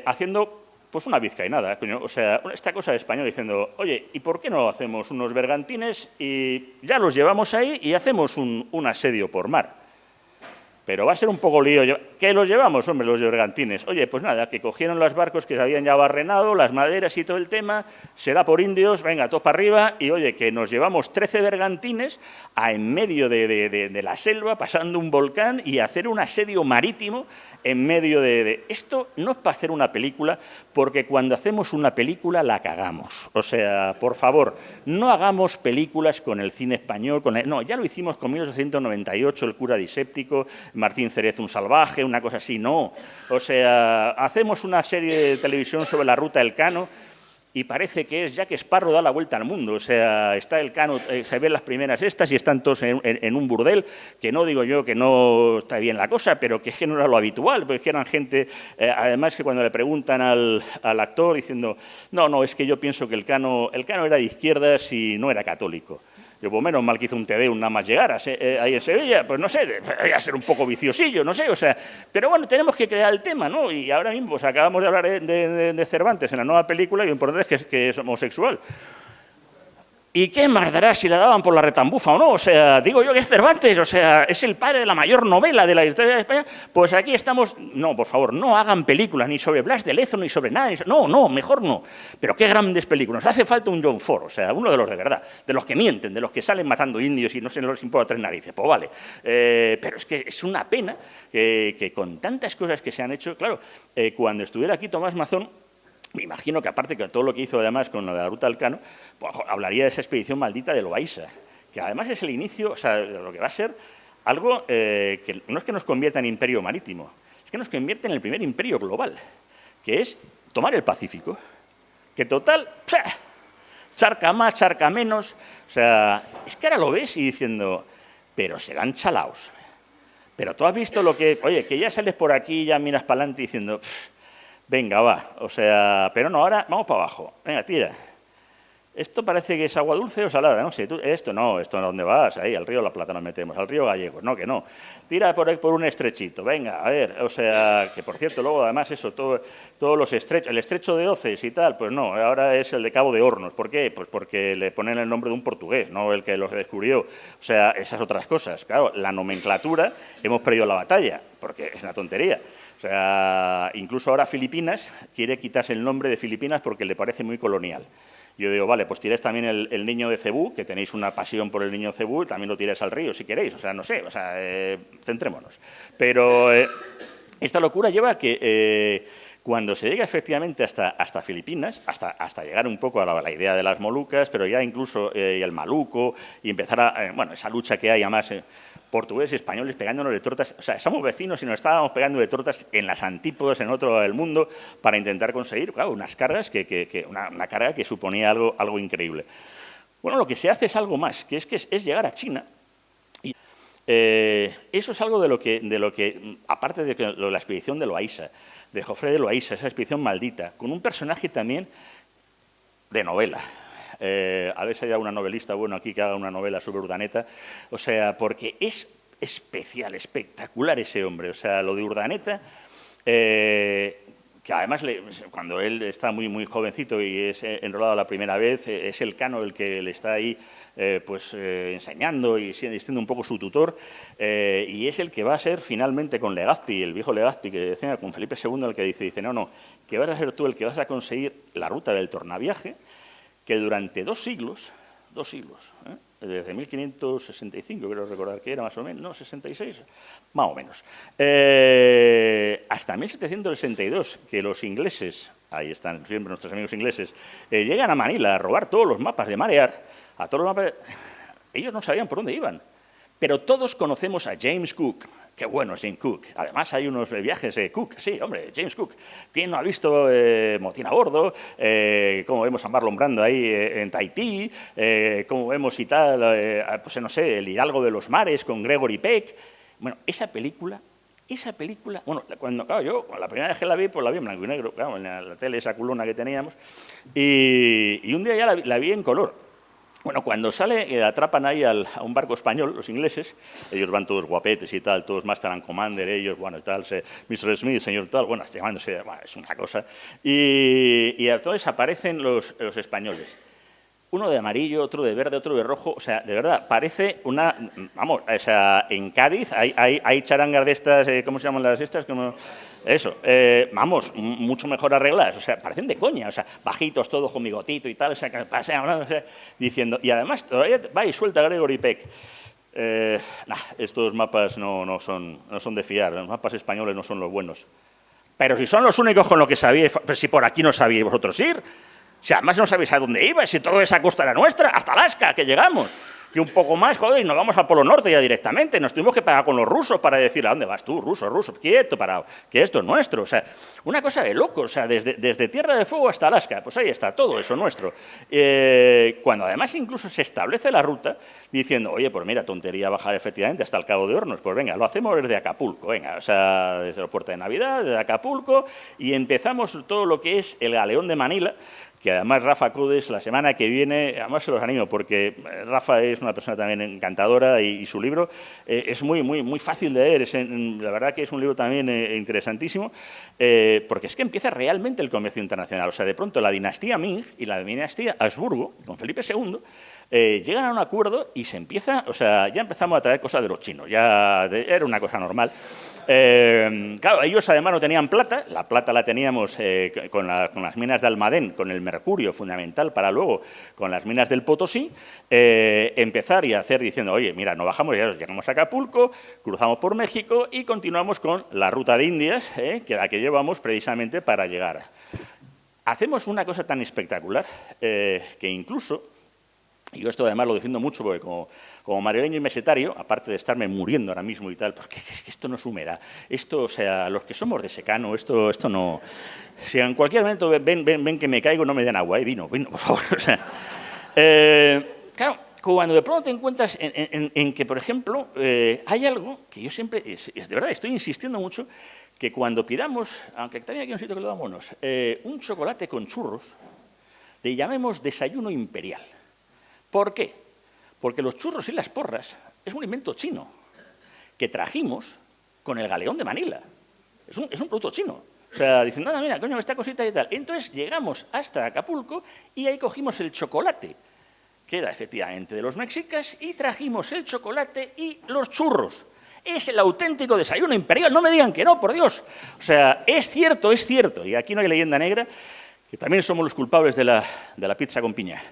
haciendo pues una vizcainada, coño. O sea, esta cosa de español diciendo, oye, ¿y por qué no hacemos unos bergantines y ya los llevamos ahí y hacemos un asedio por mar? Pero va a ser un poco lío. ¿Qué los llevamos, hombre, los bergantines? Oye, pues nada, que cogieron los barcos que se habían ya barrenado, las maderas y todo el tema, será por indios, venga, todos para arriba, y oye, que nos llevamos 13 bergantines en medio de la selva, pasando un volcán, y hacer un asedio marítimo en medio de... Esto no es para hacer una película, porque cuando hacemos una película la cagamos. O sea, por favor, no hagamos películas con el cine español. No, ya lo hicimos con 1898, El cura diséptico, Martín Cerez, un salvaje, una cosa así, no. O sea, hacemos una serie de televisión sobre la ruta del Cano y parece que es Jack Sparrow da la vuelta al mundo. O sea, está el Cano, se ven las primeras estas y están todos en un burdel, que no digo yo que no está bien la cosa, pero que no era lo habitual, porque que eran gente, además que cuando le preguntan al actor diciendo, no, es que yo pienso que el Cano era de izquierdas y no era católico. Yo, pues menos mal que hizo un Tedeum nada más llegar ahí en Sevilla, pues no sé, debería ser un poco viciosillo, no sé, o sea, pero bueno, tenemos que crear el tema, ¿no? Y ahora mismo, pues acabamos de hablar de Cervantes en la nueva película y lo importante es que es homosexual. ¿Y qué más dará si la daban por la retambufa o no? O sea, digo yo que es Cervantes, o sea, es el padre de la mayor novela de la historia de España, pues aquí estamos... No, por favor, no hagan películas ni sobre Blas de Lezo ni sobre nada, no, mejor no. Pero qué grandes películas, nos hace falta un John Ford, o sea, uno de los de verdad, de los que mienten, de los que salen matando indios y no se les importa tres narices, pues vale. Pero es que es una pena que con tantas cosas que se han hecho, claro, cuando estuviera aquí Tomás Mazón, me imagino que aparte que todo lo que hizo además con la ruta del Cano, pues, hablaría de esa expedición maldita de Loaiza, que además es el inicio, o sea, de lo que va a ser algo que no es que nos convierta en imperio marítimo, es que nos convierte en el primer imperio global, que es tomar el Pacífico, que total, charca más, charca menos, o sea, es que ahora lo ves y diciendo, pero serán chalaos, pero tú has visto lo que, oye, que ya sales por aquí y ya miras para adelante diciendo... Venga, va, o sea, pero no, ahora vamos para abajo. Venga, tira. Esto parece que es agua dulce o salada, no sé, esto ¿a dónde vas? Ahí, al río La Plata nos metemos, al río Gallegos, no, que no. Tira por un estrechito, venga, a ver, o sea, que por cierto, luego además eso, todos los estrechos, el estrecho de Oces y tal, pues no, ahora es el de Cabo de Hornos. ¿Por qué? Pues porque le ponen el nombre de un portugués, no el que los descubrió. O sea, esas otras cosas. Claro, la nomenclatura, hemos perdido la batalla, porque es una tontería. O sea, incluso ahora Filipinas quiere quitarse el nombre de Filipinas porque le parece muy colonial. Yo digo, vale, pues tiráis también el niño de Cebú, que tenéis una pasión por el niño de Cebú, también lo tiráis al río si queréis, o sea, no sé, o sea, centrémonos. Pero esta locura lleva a que cuando se llega efectivamente hasta Filipinas, hasta llegar un poco a la idea de las Molucas, pero ya incluso el Maluco, y empezar a, bueno, esa lucha que hay además... portugueses y españoles pegándonos de tortas, o sea, somos vecinos y nos estábamos pegando de tortas en las antípodas, en otro lado del mundo, para intentar conseguir, claro, unas cargas, una carga que suponía algo increíble. Bueno, lo que se hace es algo más, que es llegar a China. Y, eso es algo de lo que aparte de la expedición de Loaiza, de Jofre de Loaiza, esa expedición maldita, con un personaje también de novela. A ver si hay una novelista bueno aquí que haga una novela sobre Urdaneta, o sea, porque es especial, espectacular ese hombre, o sea, lo de Urdaneta, que además cuando él está muy jovencito y es enrolado la primera vez, es el Cano el que le está ahí enseñando y siendo un poco su tutor, y es el que va a ser finalmente con Legazpi, el viejo Legazpi, que decía con Felipe II, el que dice, no, que vas a ser tú el que vas a conseguir la ruta del tornaviaje, que durante dos siglos, desde 1565, creo recordar que era más o menos, no, 66, más o menos, hasta 1762, que los ingleses, ahí están siempre nuestros amigos ingleses, llegan a Manila a robar todos los mapas de marear, ellos no sabían por dónde iban, pero todos conocemos a James Cook. Qué bueno es James Cook. Además hay unos viajes de Cook, sí, hombre, James Cook. ¿Quién no ha visto Motín a bordo? Cómo vemos a Marlon Brando ahí en Tahití, cómo vemos y tal, pues no sé, El Hidalgo de los Mares con Gregory Peck. Bueno, esa película, bueno, claro, yo la primera vez que la vi, pues la vi en blanco y negro, claro, en la tele, esa culona que teníamos, y un día ya la vi en color. Bueno, cuando sale, atrapan ahí a un barco español, los ingleses, ellos van todos guapetes y tal, todos Master and Commander, ellos, bueno, y tal, Mr. Smith, señor tal, bueno, llamándose, bueno, es una cosa. Y entonces aparecen los españoles. Uno de amarillo, otro de verde, otro de rojo, o sea, de verdad, parece una... Vamos, o sea, en Cádiz hay charangas de estas, ¿cómo se llaman las estas? Como... Eso, vamos, mucho mejor arregladas, o sea, parecen de coña, o sea, bajitos todos con bigotito y tal, o sea, o sea, diciendo, y además todavía va y suelta Gregory Peck. Estos mapas no son de fiar, los mapas españoles no son los buenos. Pero si son los únicos con los que sabíais, pero si por aquí no sabíais vosotros ir, si además no sabéis a dónde ibais, si toda esa costa era nuestra, hasta Alaska, que llegamos. Y un poco más, joder, y nos vamos al Polo Norte ya directamente. Nos tuvimos que pagar con los rusos para decir, ¿a dónde vas tú, ruso, quieto, parado, que esto es nuestro? O sea, una cosa de loco, o sea, desde Tierra del Fuego hasta Alaska, pues ahí está, todo eso nuestro. Cuando además incluso se establece la ruta diciendo, oye, pues mira, tontería bajar efectivamente hasta el Cabo de Hornos, pues venga, lo hacemos desde Acapulco, venga, o sea, desde la Puerta de Navidad, desde Acapulco, y empezamos todo lo que es el Galeón de Manila, que además Rafa Codes la semana que viene, además se los animo porque Rafa es una persona también encantadora y su libro es muy fácil de leer, la verdad que es un libro también interesantísimo, porque es que empieza realmente el comercio internacional, o sea, de pronto la dinastía Ming y la dinastía Habsburgo, con Felipe II, llegan a un acuerdo y se empieza, o sea, ya empezamos a traer cosas de los chinos, era una cosa normal. Claro, ellos además no tenían plata, la plata la teníamos con las minas de Almadén, con el mercurio fundamental para luego, con las minas del Potosí, empezar y hacer diciendo, oye, mira, no bajamos, ya llegamos a Acapulco, cruzamos por México y continuamos con la ruta de Indias, que la que llevamos precisamente para llegar. Hacemos una cosa tan espectacular que incluso... Y yo esto además lo defiendo mucho porque como madrileño y mesetario, aparte de estarme muriendo ahora mismo y tal, porque es que esto no es humedad, esto, o sea, los que somos de secano, esto no... Si en cualquier momento ven que me caigo, no me den agua, vino, por favor, o sea... claro, cuando de pronto te encuentras en que, por ejemplo, hay algo que yo siempre, de verdad, estoy insistiendo mucho, que cuando pidamos, aunque también aquí un sitio que lo damos, un chocolate con churros, le llamemos desayuno imperial. ¿Por qué? Porque los churros y las porras es un invento chino que trajimos con el Galeón de Manila. Es un producto chino. O sea, dicen, nada, mira, coño, esta cosita y tal. Entonces llegamos hasta Acapulco y ahí cogimos el chocolate, que era efectivamente de los mexicas, y trajimos el chocolate y los churros. Es el auténtico desayuno imperial, no me digan que no, por Dios. O sea, es cierto, y aquí no hay leyenda negra, que también somos los culpables de la pizza con piña.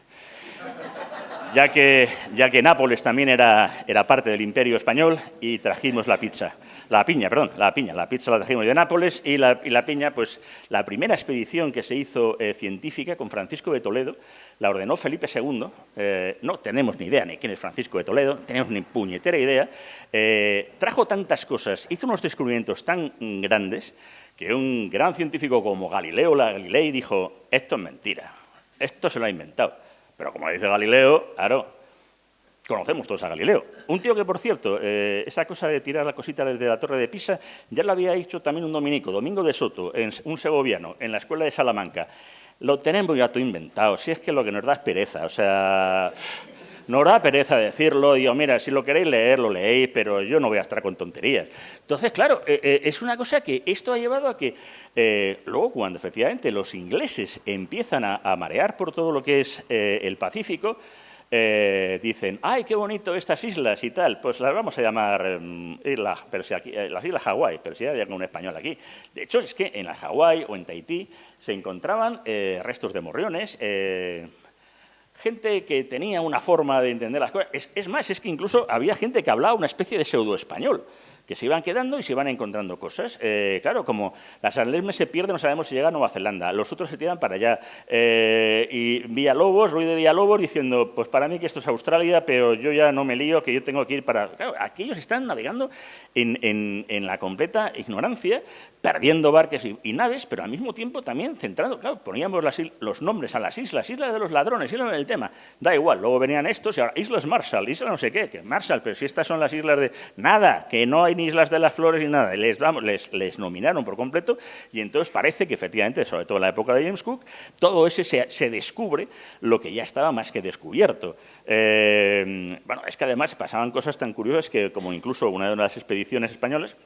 Ya que Nápoles también era parte del Imperio Español y trajimos la pizza. La piña la pizza la trajimos de Nápoles y la piña, pues la primera expedición que se hizo científica con Francisco de Toledo la ordenó Felipe II, no tenemos ni idea ni quién es Francisco de Toledo, tenemos ni puñetera idea, trajo tantas cosas, hizo unos descubrimientos tan grandes que un gran científico como Galileo Galilei dijo, esto es mentira, esto se lo ha inventado. Pero como dice Galileo, claro, conocemos todos a Galileo. Un tío que, por cierto, esa cosa de tirar la cosita desde la Torre de Pisa, ya lo había hecho también un dominico, Domingo de Soto, un segoviano, en la escuela de Salamanca. Lo tenemos ya todo inventado, si es que lo que nos da es pereza, o sea... Nos da pereza decirlo, digo, mira, si lo queréis leer, lo leéis, pero yo no voy a estar con tonterías. Entonces, claro, es una cosa que esto ha llevado a que luego, cuando efectivamente los ingleses empiezan a marear por todo lo que es el Pacífico, dicen, ¡ay, qué bonito estas islas y tal! Pues las vamos a llamar las Islas Hawái, pero si hay un español aquí. De hecho, es que en la Hawái o en Tahití se encontraban restos de morriones, gente que tenía una forma de entender las cosas. Es más, es que incluso había gente que hablaba una especie de pseudo-español, que se iban quedando y se iban encontrando cosas. Claro, como las Alesmes se pierden, no sabemos si llega a Nueva Zelanda, los otros se tiran para allá. Y Villalobos, Ruiz de Villalobos, diciendo, pues para mí que esto es Australia, pero yo ya no me lío, que yo tengo que ir para... Claro, aquellos están navegando en la completa ignorancia, perdiendo barcos y naves, pero al mismo tiempo también centrando... Claro, poníamos los nombres a las islas de los ladrones, islas del tema. Da igual, luego venían estos y ahora, Islas Marshall, islas no sé qué, que Marshall, pero si estas son las islas de... Nada, que no hay en Islas de las Flores ni nada. Les nominaron por completo y entonces parece que efectivamente, sobre todo en la época de James Cook, todo ese se descubre lo que ya estaba más que descubierto. Bueno, es que además pasaban cosas tan curiosas que, como incluso una de las expediciones españolas,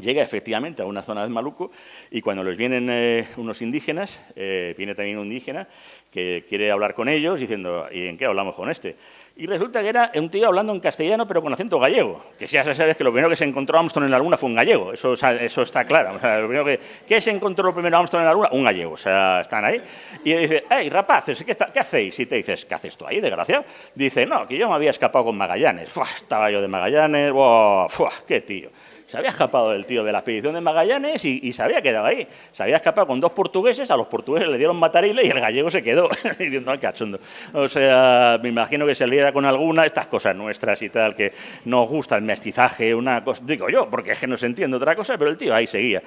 llega efectivamente a una zona de Maluco y cuando les vienen unos indígenas, viene también un indígena que quiere hablar con ellos diciendo, ¿y en qué hablamos con este? Y resulta que era un tío hablando en castellano pero con acento gallego, que ya sabes que lo primero que se encontró Armstrong en la Luna fue un gallego, eso está claro. O sea, lo primero ¿qué se encontró primero Armstrong en la Luna? Un gallego, o sea, están ahí. Y dice, hey, rapaces, ¿qué hacéis? Y te dices, ¿qué haces tú ahí, desgraciado? Dice, no, que yo me había escapado con Magallanes. Fua, estaba yo de Magallanes, wow, fua, qué tío. Se había escapado del tío de la expedición de Magallanes y se había quedado ahí. Se había escapado con 2 portugueses, a los portugueses le dieron matarile y el gallego se quedó. Diciendo, al cachondo. O sea, me imagino que se liera con alguna, estas cosas nuestras y tal, que nos gusta el mestizaje, una cosa, digo yo, porque es que no se entiende otra cosa, pero el tío ahí seguía.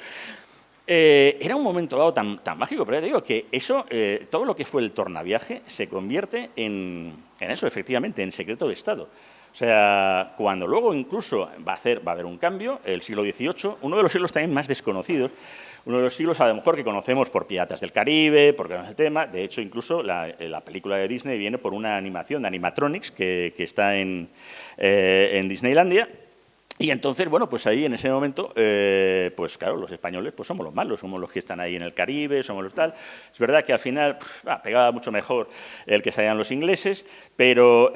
Era un momento dado tan mágico, pero ya te digo que eso, todo lo que fue el tornaviaje se convierte en eso, efectivamente, en secreto de Estado. O sea, cuando luego incluso va a haber un cambio, el siglo XVIII, uno de los siglos también más desconocidos, uno de los siglos a lo mejor que conocemos por Piratas del Caribe, porque no es el tema, de hecho incluso la película de Disney viene por una animación de animatronics que está en Disneylandia. Y entonces, bueno, pues ahí en ese momento, pues claro, los españoles pues somos los malos, somos los que están ahí en el Caribe, somos los tal. Es verdad que al final pegaba mucho mejor el que salían los ingleses, pero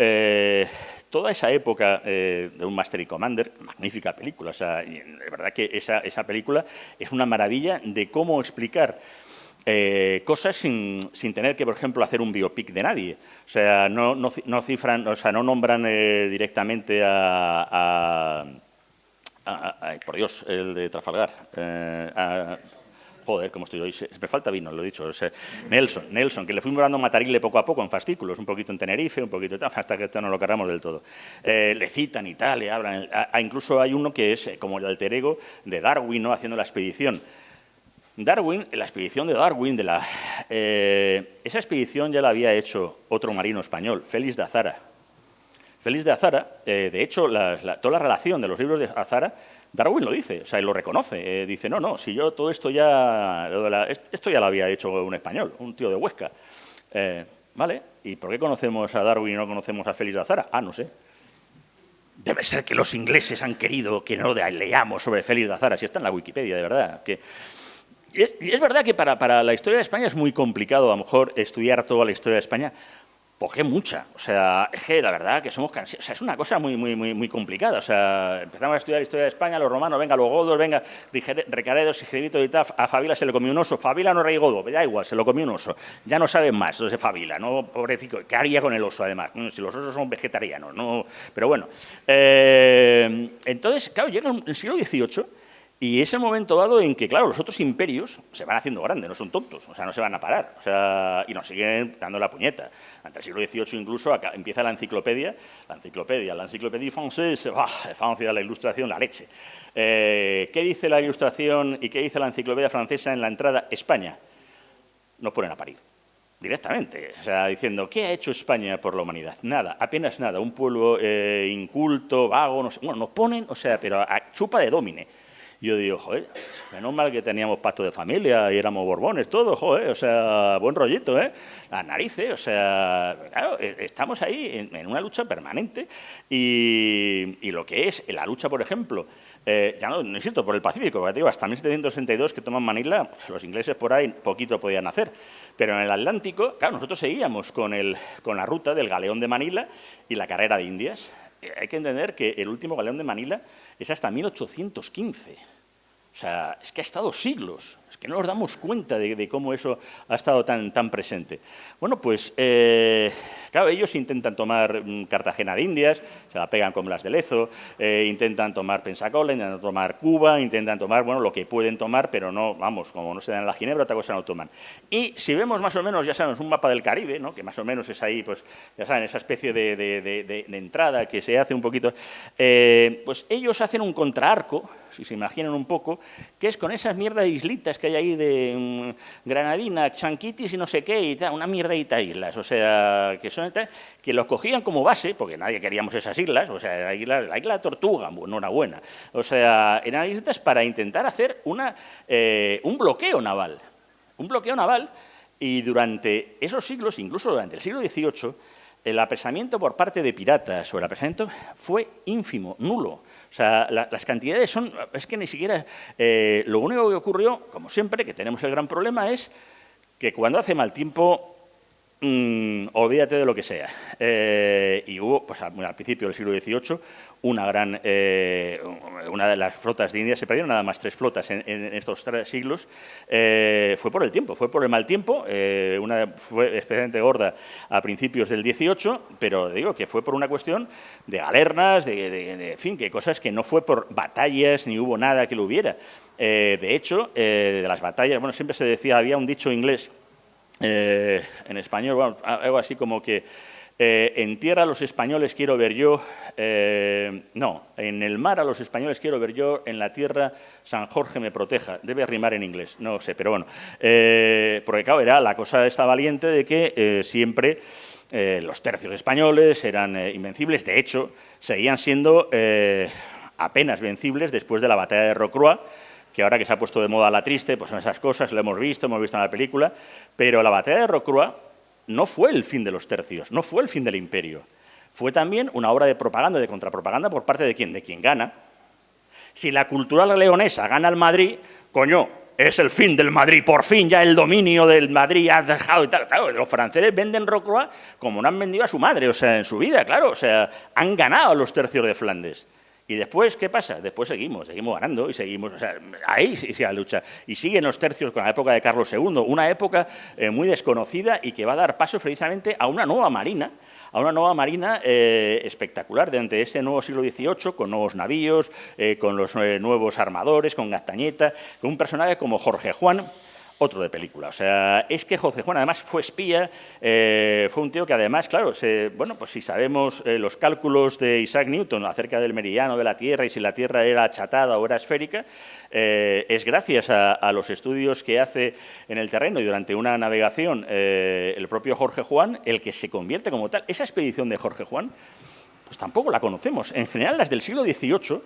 toda esa época de un Master y Commander, magnífica película, o sea, de verdad que esa película es una maravilla de cómo explicar cosas sin tener que, por ejemplo, hacer un biopic de nadie. O sea, no cifran, o sea, no nombran directamente por Dios, el de Trafalgar. Joder, cómo estoy hoy. Me falta vino, lo he dicho. O sea, Nelson, que le fuimos dando matarile poco a poco en fascículos, un poquito en Tenerife, un poquito tal, hasta que no lo cargamos del todo. Le citan y tal, le hablan. Incluso hay uno que es como el alter ego de Darwin, ¿no?, haciendo la expedición. Darwin, la expedición de Darwin, esa expedición ya la había hecho otro marino español, Félix de Azara. Félix de Azara, de hecho, toda la relación de los libros de Azara, Darwin lo dice, o sea, él lo reconoce. Dice, no, si yo todo esto ya lo había hecho un español, un tío de Huesca. ¿Vale? ¿Y por qué conocemos a Darwin y no conocemos a Félix de Azara? No sé. Debe ser que los ingleses han querido que no leamos sobre Félix de Azara, si está en la Wikipedia, de verdad. Y es verdad que para la historia de España es muy complicado, a lo mejor, estudiar toda la historia de España, porque mucha. O sea, es que la verdad que somos cansados. O sea, es una cosa muy complicada. O sea, empezamos a estudiar la historia de España, los romanos, venga, los godos, venga, Recaredos, Sigevito y tal, a Fabila se le comió un oso. Fabila no rey godo, da igual, se lo comió un oso. Ya no saben más los de Fabila, ¿no? Pobrecito, ¿qué haría con el oso, además? Si los osos son vegetarianos, ¿no? Pero bueno. Entonces, claro, llega el siglo XVIII. Y es el momento dado en que, claro, los otros imperios se van haciendo grandes, no son tontos, o sea, no se van a parar, o sea, y nos siguen dando la puñeta. Ante el siglo XVIII incluso empieza la enciclopedia française, Francia, la Ilustración, la leche. ¿Qué dice la Ilustración y qué dice la enciclopedia francesa en la entrada? España. Nos ponen a parir. Directamente, o sea, diciendo, ¿qué ha hecho España por la humanidad? Nada, apenas nada, un pueblo inculto, vago, no sé, bueno, nos ponen, o sea, pero a chupa de domine. Yo digo, joder, menos mal que teníamos pacto de familia y éramos borbones todos, joder, o sea, buen rollito, ¿eh? Las narices, o sea, claro, estamos ahí en una lucha permanente y lo que es la lucha, por ejemplo, ya no insisto, por el Pacífico, porque digo, hasta 1762 que toman Manila, los ingleses por ahí poquito podían hacer, pero en el Atlántico, claro, nosotros seguíamos con la ruta del galeón de Manila y la carrera de Indias. Hay que entender que el último galeón de Manila es hasta 1815. O sea, es que ha estado siglos, es que no nos damos cuenta de cómo eso ha estado tan presente. Bueno, pues, claro, ellos intentan tomar Cartagena de Indias, se la pegan como las de Lezo, intentan tomar Pensacola, intentan tomar Cuba, intentan tomar, bueno, lo que pueden tomar, pero no, vamos, como no se dan en la Ginebra, otra cosa no toman. Y si vemos más o menos, ya sabemos, un mapa del Caribe, ¿no?, que más o menos es ahí, pues, ya saben, esa especie de entrada que se hace un poquito, pues ellos hacen un contraarco, si se imaginan un poco, que es con esas mierdas de islitas que hay ahí de Granadina, Chanquitis y no sé qué, y tal, una mierdita de islas, o sea, que son que los cogían como base, porque nadie queríamos esas islas, o sea, la isla Tortuga, enhorabuena, o sea, eran islas para intentar hacer un bloqueo naval, y durante esos siglos, incluso durante el siglo XVIII, el apresamiento por parte de piratas o el apresamiento fue ínfimo, nulo. O sea, las cantidades son... Es que ni siquiera... lo único que ocurrió, como siempre, que tenemos el gran problema, es que cuando hace mal tiempo, olvídate de lo que sea. Y hubo, pues al principio del siglo XVIII, una de las flotas de India, se perdieron nada más 3 flotas en estos 3 siglos, fue por el tiempo, fue por el mal tiempo, una fue especialmente gorda a principios del XVIII, pero digo que fue por una cuestión de galernas, en fin, que cosas que no fue por batallas, ni hubo nada que lo hubiera. De hecho, de las batallas, bueno, siempre se decía, había un dicho inglés, en español, bueno, algo así como que en tierra a los españoles quiero ver yo, no, en el mar a los españoles quiero ver yo, en la tierra San Jorge me proteja. Debe rimar en inglés, no sé, pero bueno. Porque claro, era la cosa esta valiente de que siempre los tercios españoles eran invencibles. De hecho, seguían siendo apenas vencibles después de la batalla de Rocroi, que ahora que se ha puesto de moda la triste, pues son esas cosas, lo hemos visto en la película, pero la batalla de Rocroi no fue el fin de los tercios, no fue el fin del imperio. Fue también una obra de propaganda, de contrapropaganda, por parte de ¿quién? De quien gana. Si la Cultural Leonesa gana el Madrid, coño, es el fin del Madrid, por fin ya el dominio del Madrid ha dejado y tal. Claro, los franceses venden Rocroi como no han vendido a su madre, o sea, en su vida, claro, o sea, han ganado los tercios de Flandes. Y después, ¿qué pasa? Después seguimos ganando y seguimos, o sea, ahí sí la lucha. Y siguen los tercios con la época de Carlos II, una época muy desconocida y que va a dar paso precisamente a una nueva marina, espectacular durante ese nuevo siglo XVIII, con nuevos navíos, con los nuevos armadores, con Gaztañeta, con un personaje como Jorge Juan, otro de película. O sea, es que Jorge Juan además fue espía, fue un tío que además, claro, bueno, pues si sabemos los cálculos de Isaac Newton acerca del meridiano de la Tierra y si la Tierra era achatada o era esférica, es gracias a los estudios que hace en el terreno y durante una navegación el propio Jorge Juan, el que se convierte como tal. Esa expedición de Jorge Juan, pues tampoco la conocemos. En general, las del siglo XVIII,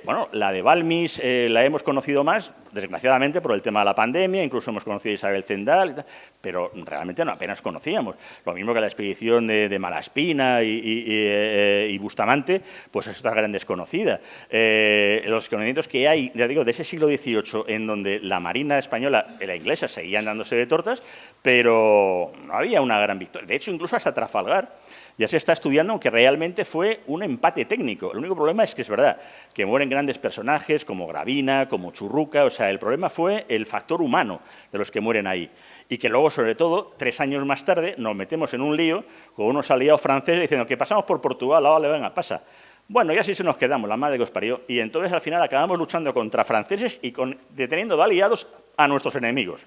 bueno, la de Balmis la hemos conocido más, desgraciadamente, por el tema de la pandemia, incluso hemos conocido a Isabel Zendal, y tal, pero realmente no apenas conocíamos. Lo mismo que la expedición de Malaspina y Bustamante, pues es otra gran desconocida. Los conocimientos que hay, ya digo, de ese siglo XVIII, en donde la Marina española y la inglesa seguían dándose de tortas, pero no había una gran victoria. De hecho, incluso hasta Trafalgar ya se está estudiando, aunque realmente fue un empate técnico. El único problema es que es verdad que mueren grandes personajes como Gravina, como Churruca, o sea, el problema fue el factor humano de los que mueren ahí. Y que luego, sobre todo, 3 años más tarde, nos metemos en un lío con unos aliados franceses diciendo que pasamos por Portugal, vale, venga, pasa. Bueno, y así se nos quedamos, la madre que os parió. Y entonces, al final, acabamos luchando contra franceses y deteniendo de aliados a nuestros enemigos.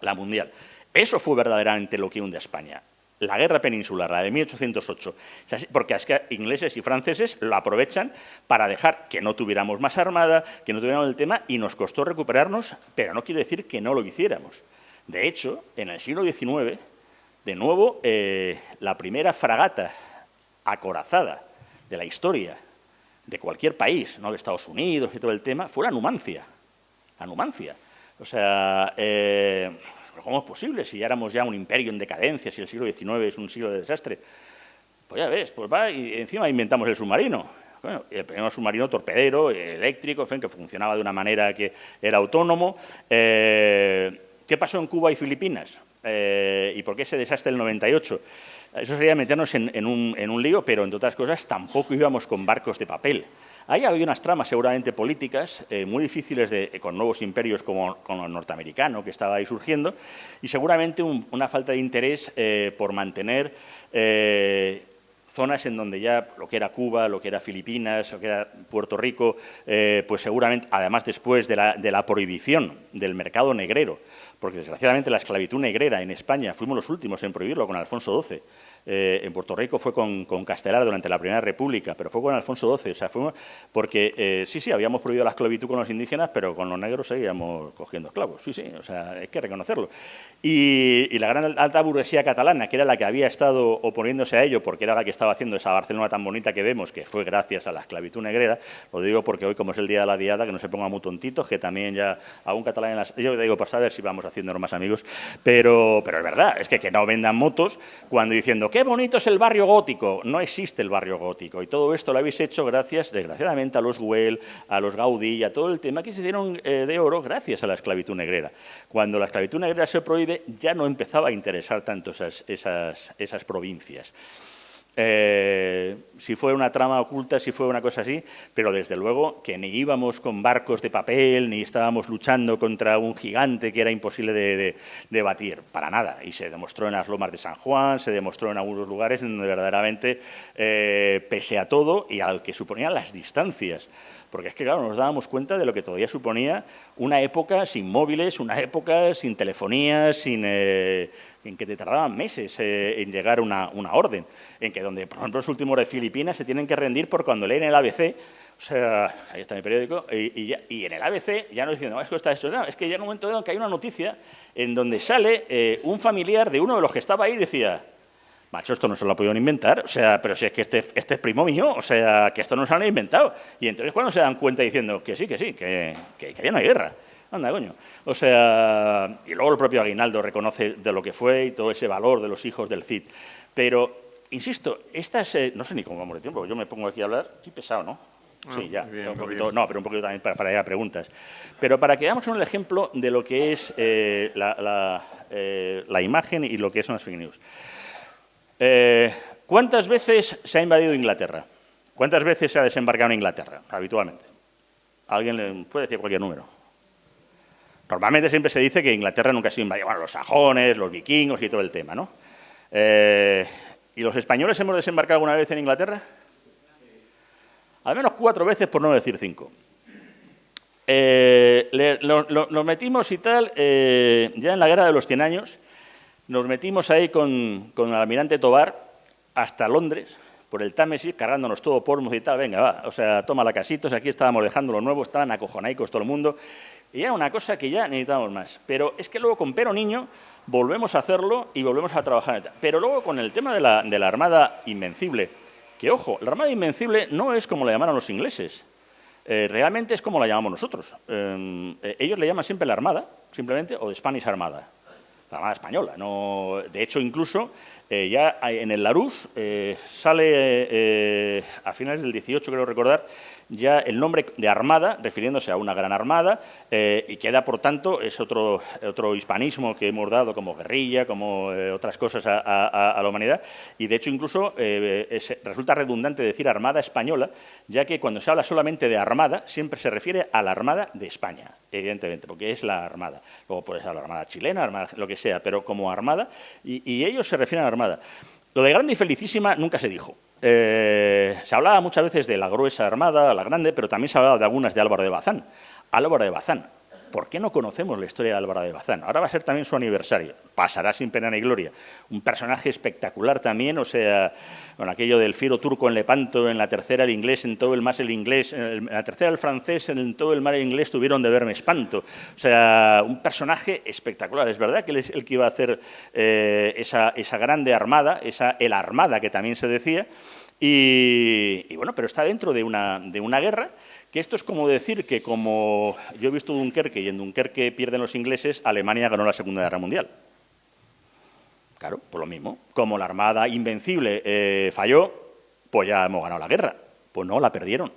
La mundial. Eso fue verdaderamente lo que hunde a España. La guerra peninsular, la de 1808, porque es que ingleses y franceses lo aprovechan para dejar que no tuviéramos más armada, que no tuviéramos el tema, y nos costó recuperarnos, pero no quiere decir que no lo hiciéramos. De hecho, en el siglo XIX, de nuevo, la primera fragata acorazada de la historia de cualquier país, no de Estados Unidos y todo el tema, fue la Numancia. La Numancia. O sea... ¿cómo es posible si ya éramos ya un imperio en decadencia, si el siglo XIX es un siglo de desastre? Pues ya ves, pues va y encima inventamos el submarino. Bueno, el primer submarino torpedero, eléctrico, en fin, que funcionaba de una manera que era autónomo. ¿Qué pasó en Cuba y Filipinas? ¿Y por qué ese desastre del 98? Eso sería meternos en un lío, pero entre otras cosas tampoco íbamos con barcos de papel. Ahí había unas tramas seguramente políticas muy difíciles con nuevos imperios como el norteamericano que estaba ahí surgiendo y seguramente una falta de interés por mantener zonas en donde ya lo que era Cuba, lo que era Filipinas, lo que era Puerto Rico, pues seguramente, además después de la prohibición del mercado negrero, porque desgraciadamente la esclavitud negrera en España fuimos los últimos en prohibirlo con Alfonso XII, en Puerto Rico fue con Castelar durante la Primera República, pero fue con Alfonso XII. O sea, fue porque sí, habíamos prohibido la esclavitud con los indígenas, pero con los negros seguíamos cogiendo esclavos. Sí, o sea, hay que reconocerlo. Y la gran alta burguesía catalana, que era la que había estado oponiéndose a ello, porque era la que estaba haciendo esa Barcelona tan bonita que vemos, que fue gracias a la esclavitud negrera, lo digo porque hoy, como es el día de la diada, que no se pongan muy tontitos, que también ya a un catalán en las... Yo digo, por saber si vamos haciéndonos más amigos, pero es verdad, es que no vendan motos cuando diciendo qué bonito es el barrio gótico. No existe el barrio gótico, y todo esto lo habéis hecho gracias, desgraciadamente, a los Güell, a los Gaudí y a todo el tema que se hicieron de oro gracias a la esclavitud negrera. Cuando la esclavitud negrera se prohíbe, ya no empezaba a interesar tanto esas provincias. Si fue una trama oculta, si fue una cosa así, pero desde luego que ni íbamos con barcos de papel, ni estábamos luchando contra un gigante que era imposible de batir, para nada. Y se demostró en las lomas de San Juan, se demostró en algunos lugares donde verdaderamente, pese a todo y al que suponían las distancias, porque es que, claro, nos dábamos cuenta de lo que todavía suponía una época sin móviles, una época sin telefonía, en que te tardaban meses en llegar una orden, en que donde, por ejemplo, los últimos de Filipinas se tienen que rendir por cuando leen el ABC, o sea, ahí está mi periódico, y en el ABC ya no dicen, no, es que está esto, no, es que llega un momento en que hay una noticia en donde sale un familiar de uno de los que estaba ahí y decía, macho, esto no se lo ha podido inventar, o sea, pero si es que este es primo mío, o sea, que esto no se lo han inventado. Y entonces cuando se dan cuenta diciendo que sí, que ya no hay guerra. Anda, coño. O sea, y luego el propio Aguinaldo reconoce de lo que fue y todo ese valor de los hijos del Cid. Pero, insisto, no sé ni cómo vamos de tiempo, yo me pongo aquí a hablar, estoy pesado, ¿no? Sí, ya, bien, un poquito, no, pero un poquito también para ir a preguntas. Pero para que veamos un ejemplo de lo que es la imagen y lo que son las fake news. ¿Cuántas veces se ha invadido Inglaterra? ¿Cuántas veces se ha desembarcado en Inglaterra, habitualmente? ¿Alguien le puede decir cualquier número? Normalmente siempre se dice que Inglaterra nunca ha sido invadida. Bueno, los sajones, los vikingos y todo el tema, ¿no? ¿Y los españoles hemos desembarcado alguna vez en Inglaterra? Al menos 4 veces, por no decir 5. Nos metimos y tal, ya en la Guerra de los 100 años, nos metimos ahí con el almirante Tobar hasta Londres, por el Támesis, cargándonos todo Portsmouth y tal, venga, va, o sea, toma la casitos, aquí estábamos dejando lo nuevo, estaban acojonaicos todo el mundo, y era una cosa que ya necesitábamos más. Pero es que luego con Pero Niño volvemos a hacerlo y volvemos a trabajar. Pero luego con el tema de la Armada Invencible, que ojo, la Armada Invencible no es como la llamaron los ingleses, realmente es como la llamamos nosotros. Ellos le llaman siempre la Armada, simplemente, o de Spanish Armada. La Armada Española. No, de hecho, incluso ya en el Larousse sale a finales del 18, creo recordar, ya el nombre de Armada, refiriéndose a una gran armada, y queda, por tanto, es otro hispanismo que hemos dado como guerrilla, como otras cosas a la humanidad, y de hecho incluso resulta redundante decir Armada Española, ya que cuando se habla solamente de Armada, siempre se refiere a la Armada de España, evidentemente, porque es la Armada. Luego puede ser la Armada chilena, Armada, lo que sea, pero como Armada, y ellos se refieren a la Armada. Lo de grande y felicísima nunca se dijo. Se hablaba muchas veces de la gruesa armada, la grande, pero también se hablaba de algunas de Álvaro de Bazán. Álvaro de Bazán. ¿Por qué no conocemos la historia de Álvaro de Bazán? Ahora va a ser también su aniversario. Pasará sin pena ni gloria. Un personaje espectacular también, o sea, con aquello del fiero turco en Lepanto, en la tercera el inglés, en todo el más el inglés, en la tercera el francés, en todo el mar el inglés tuvieron de verme espanto. O sea, un personaje espectacular. Es verdad que él es el que iba a hacer esa grande armada, el armada que también se decía, y bueno, pero está dentro de una guerra, que esto es como decir que como yo he visto Dunkerque y en Dunkerque pierden los ingleses, Alemania ganó la Segunda Guerra Mundial. Claro, pues lo mismo. Como la Armada Invencible falló, pues ya hemos ganado la guerra. Pues no, la perdieron.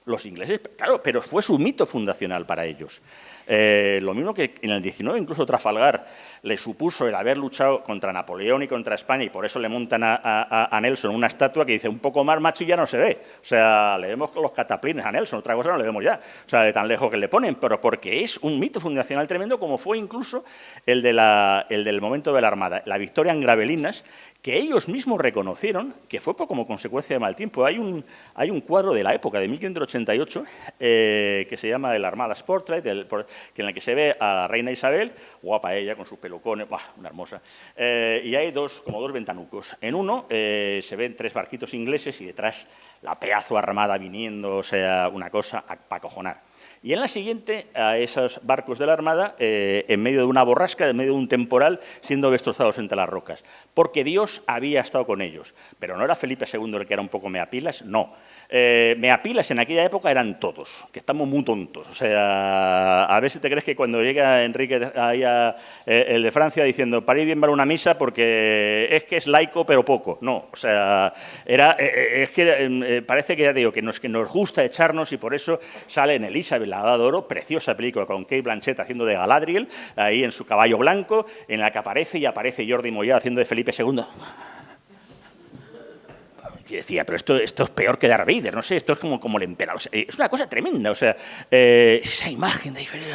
Los ingleses, claro, pero fue su mito fundacional para ellos. Lo mismo que en el 19, incluso Trafalgar le supuso el haber luchado contra Napoleón y contra España, y por eso le montan a Nelson una estatua que dice un poco más macho y ya no se ve. O sea, le vemos con los cataplines a Nelson, otra cosa no le vemos ya. O sea, de tan lejos que le ponen, pero porque es un mito fundacional tremendo, como fue incluso el del momento de la Armada. La victoria en Gravelinas, que ellos mismos reconocieron que fue como consecuencia de mal tiempo. Hay un cuadro de la época, de 1588, que se llama el Armada's Portrait, en el que se ve a la reina Isabel, guapa ella, con sus pelucones, una hermosa, y hay como dos ventanucos. En uno se ven 3 barquitos ingleses y detrás la pedazo armada viniendo, o sea, una cosa para acojonar. Y en la siguiente, a esos barcos de la Armada, en medio de una borrasca, en medio de un temporal, siendo destrozados entre las rocas. Porque Dios había estado con ellos. Pero no era Felipe II el que era un poco meapilas, no. Meapilas en aquella época eran todos, que estamos muy tontos. O sea, a ver si te crees que cuando llega Enrique, ahí el de Francia, diciendo, parid bien para una misa porque es laico pero poco. No, o sea, parece que ya digo, que nos gusta echarnos y por eso sale en Elizabeth, la Edad de Oro, preciosa película con Cate Blanchett haciendo de Galadriel, ahí en su caballo blanco, en la que aparece Jordi Moya haciendo de Felipe II. Y decía, pero esto es peor que Darth Vader, no sé, esto es como el emperador. O sea, es una cosa tremenda, o sea, esa imagen de diferente,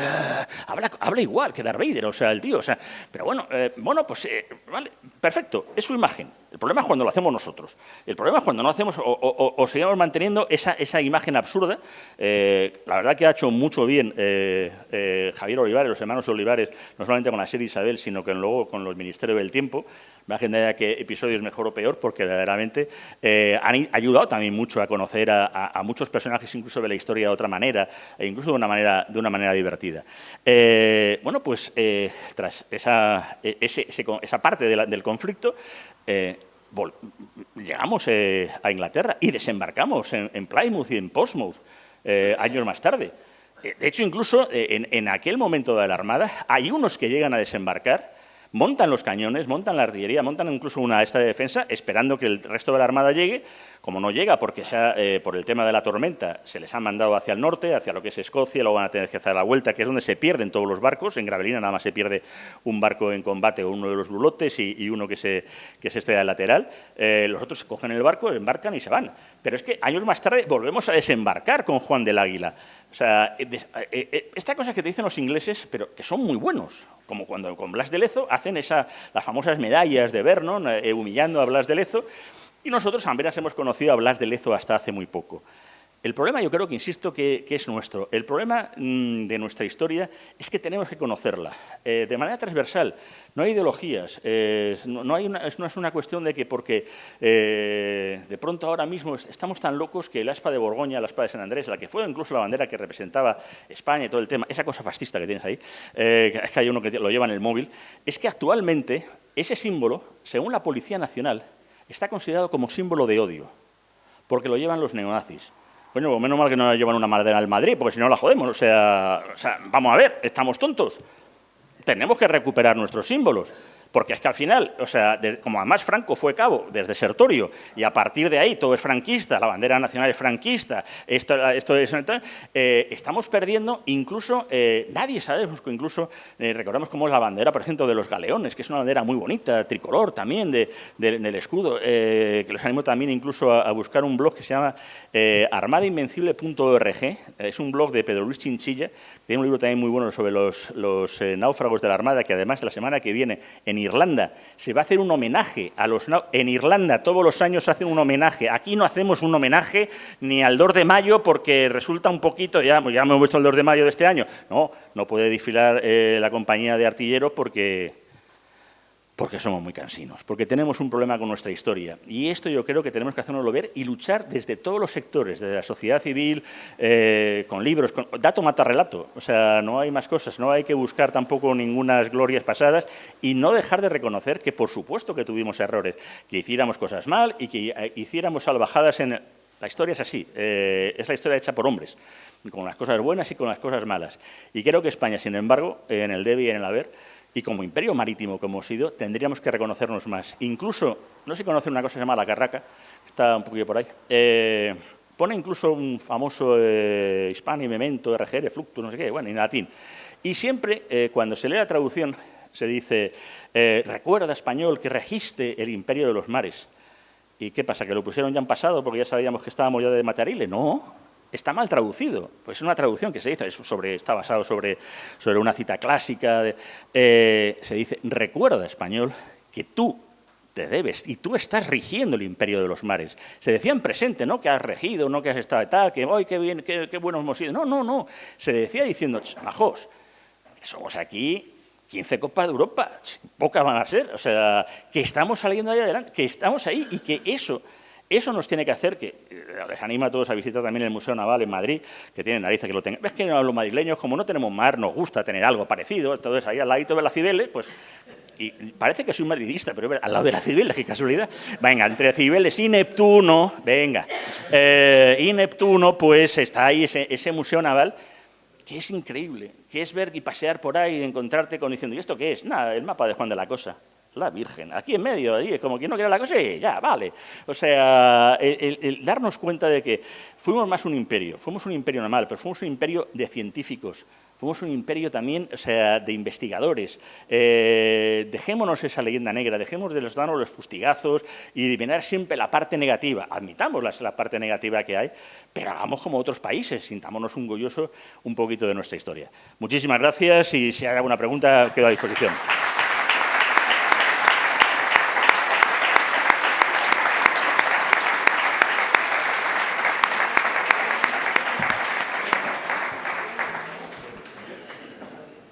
habla igual que Darth Vader, o sea, el tío, o sea, pero bueno, pues, vale, perfecto, es su imagen. El problema es cuando lo hacemos nosotros. El problema es cuando no hacemos o seguimos manteniendo esa imagen absurda. La verdad que ha hecho mucho bien Javier Olivares, los hermanos Olivares, no solamente con la serie Isabel, sino que luego con los Ministerios del Tiempo. Me generar que episodios mejor o peor, porque verdaderamente han ayudado también mucho a conocer a muchos personajes, incluso de la historia de otra manera, e incluso de una manera divertida. Bueno, pues tras esa parte del conflicto, llegamos a Inglaterra y desembarcamos en Plymouth y en Portsmouth años más tarde. De hecho, incluso en aquel momento de la Armada, hay unos que llegan a desembarcar, montan los cañones, montan la artillería, montan incluso una esta de defensa, esperando que el resto de la Armada llegue. Como no llega, porque por el tema de la tormenta se les ha mandado hacia el norte, hacia lo que es Escocia, luego van a tener que hacer la vuelta, que es donde se pierden todos los barcos. En Gravelina nada más se pierde un barco en combate, uno de los bulotes y uno que es del lateral. Los otros cogen el barco, embarcan y se van. Pero es que años más tarde volvemos a desembarcar con Juan del Águila. O sea, esta cosa que te dicen los ingleses, pero que son muy buenos, como cuando con Blas de Lezo hacen las famosas medallas de Vernon, humillando a Blas de Lezo, y nosotros apenas hemos conocido a Blas de Lezo hasta hace muy poco. El problema, yo creo que, insisto, que es nuestro. El problema de nuestra historia es que tenemos que conocerla de manera transversal. No hay ideologías. No es una cuestión de que porque de pronto ahora mismo estamos tan locos que la aspa de Borgoña, la aspa de San Andrés, la que fue incluso la bandera que representaba España y todo el tema, esa cosa fascista que tienes ahí, es que hay uno que lo lleva en el móvil, es que actualmente ese símbolo, según la Policía Nacional, está considerado como símbolo de odio, porque lo llevan los neonazis. Bueno, pues menos mal que no la llevan una bandera al Madrid, porque si no la jodemos. O sea, vamos a ver, ¿estamos tontos? Tenemos que recuperar nuestros símbolos. Porque es que al final, o sea, como además Franco fue cabo desde Sertorio y a partir de ahí todo es franquista, la bandera nacional es franquista, esto es estamos perdiendo incluso, nadie sabe, incluso recordamos cómo es la bandera, por ejemplo, de los galeones, que es una bandera muy bonita, tricolor también, del escudo, que los animo también incluso a buscar un blog que se llama armadainvencible.org, es un blog de Pedro Luis Chinchilla, tiene un libro también muy bueno sobre los náufragos de la Armada, que además la semana que viene en Irlanda se va a hacer un homenaje a los... En Irlanda todos los años se hacen un homenaje. Aquí no hacemos un homenaje ni al 2 de mayo porque resulta un poquito... Ya me hemos visto el 2 de mayo de este año. No puede desfilar la compañía de artilleros porque somos muy cansinos, porque tenemos un problema con nuestra historia. Y esto yo creo que tenemos que hacernoslo ver y luchar desde todos los sectores, desde la sociedad civil, con libros, dato mata relato. O sea, no hay más cosas, no hay que buscar tampoco ningunas glorias pasadas y no dejar de reconocer que, por supuesto, que tuvimos errores, que hiciéramos cosas mal y que hiciéramos salvajadas en... La historia es así, es la historia hecha por hombres, con las cosas buenas y con las cosas malas. Y creo que España, sin embargo, en el debe y en el haber, y como imperio marítimo que hemos sido, tendríamos que reconocernos más. Incluso, no sé si conocen una cosa que se llama La Carraca, que está un poquillo por ahí, pone incluso un famoso Hispani Memento, RGR, Fluctus, no sé qué, bueno, en latín. Y siempre, cuando se lee la traducción, se dice, recuerda, español, que registe el imperio de los mares. ¿Y qué pasa, que lo pusieron ya en pasado porque ya sabíamos que estábamos ya de Matarile? No. Está mal traducido, pues es una traducción que se hizo, está basado sobre una cita clásica. Se dice, recuerda, español, que tú te debes, y tú estás rigiendo el imperio de los mares. Se decía en presente, no que has regido, no que has estado tal, que hoy qué bien, qué buenos hemos sido. No, no, no. Se decía diciendo, majos, somos aquí 15 copas de Europa, pocas van a ser, o sea, que estamos saliendo ahí adelante, que estamos ahí y que eso nos tiene que hacer que, les animo a todos a visitar también el Museo Naval en Madrid, que tienen narices que lo tengan. Ves que los madrileños, como no tenemos mar, nos gusta tener algo parecido, entonces ahí al ladito de las Cibeles, pues... Y parece que soy madridista, pero al lado de las Cibeles, qué casualidad. Venga, entre Cibeles y Neptuno, venga, y Neptuno, pues está ahí ese Museo Naval, que es increíble, que es ver y pasear por ahí y encontrarte con diciendo, ¿y esto qué es? Nada, el mapa de Juan de la Cosa. La Virgen, aquí en medio, ahí, como quien no quiere la cosa, y ya, vale. O sea, el darnos cuenta de que fuimos más un imperio normal, pero fuimos un imperio de científicos, fuimos un imperio también, o sea, de investigadores. Dejémonos esa leyenda negra, dejemos de darnos los fustigazos y de mirar siempre la parte negativa. Admitamos la parte negativa que hay, pero hagamos como otros países, sintámonos orgullosos un poquito de nuestra historia. Muchísimas gracias y si hay alguna pregunta, quedo a disposición.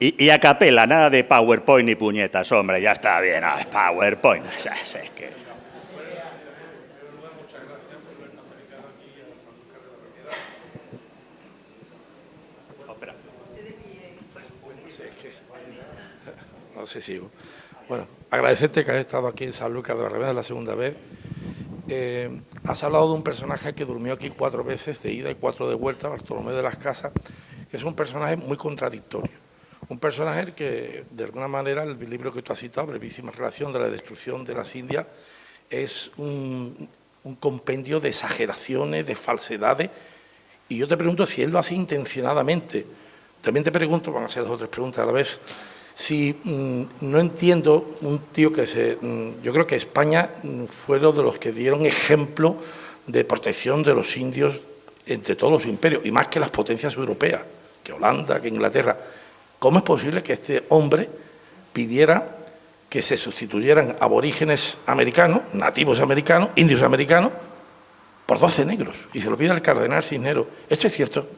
Y a capela, nada de PowerPoint ni puñetas, hombre, ya está bien, PowerPoint. O sea, sé que... No sé si sigo. Bueno, agradecerte que has estado aquí en San Lucas de Barrameda la segunda vez. Has hablado de un personaje que durmió aquí 4 veces de ida y 4 de vuelta, Bartolomé de las Casas, que es un personaje muy contradictorio. Un personaje que, de alguna manera, el libro que tú has citado, Brevísima Relación de la Destrucción de las Indias, es un compendio de exageraciones, de falsedades, y yo te pregunto si él lo hace intencionadamente. También te pregunto, van a ser 2 o 3 preguntas a la vez, si no entiendo un tío que yo creo que España fueron de los que dieron ejemplo de protección de los indios entre todos los imperios, y más que las potencias europeas, que Holanda, que Inglaterra. ¿Cómo es posible que este hombre pidiera que se sustituyeran aborígenes americanos, nativos americanos, indios americanos, por 12 negros? Y se lo pide al cardenal Cisneros. ¿Esto es cierto?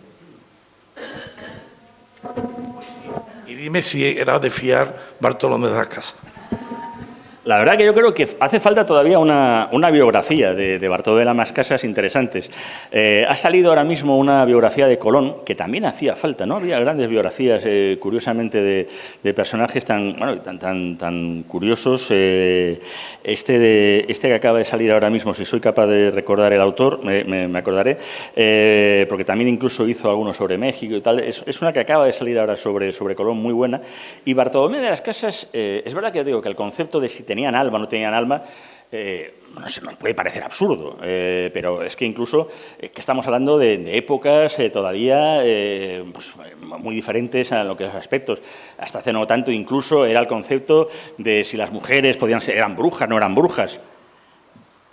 Y dime si era de fiar Bartolomé de las Casas. La verdad que yo creo que hace falta todavía una biografía de Bartolomé de las Casas interesantes. Ha salido ahora mismo una biografía de Colón, que también hacía falta, ¿no? Había grandes biografías, curiosamente, de personajes tan curiosos. Este que acaba de salir ahora mismo, si soy capaz de recordar el autor, me acordaré, porque también incluso hizo alguno sobre México y tal. Es una que acaba de salir ahora sobre Colón, muy buena. Y Bartolomé de las Casas, es verdad que digo que el concepto de si tenían alma o no tenían alma, no sé, nos puede parecer absurdo, pero es que incluso que estamos hablando de épocas todavía pues, muy diferentes a lo que los aspectos. Hasta hace no tanto incluso era el concepto de si las mujeres eran brujas, no eran brujas.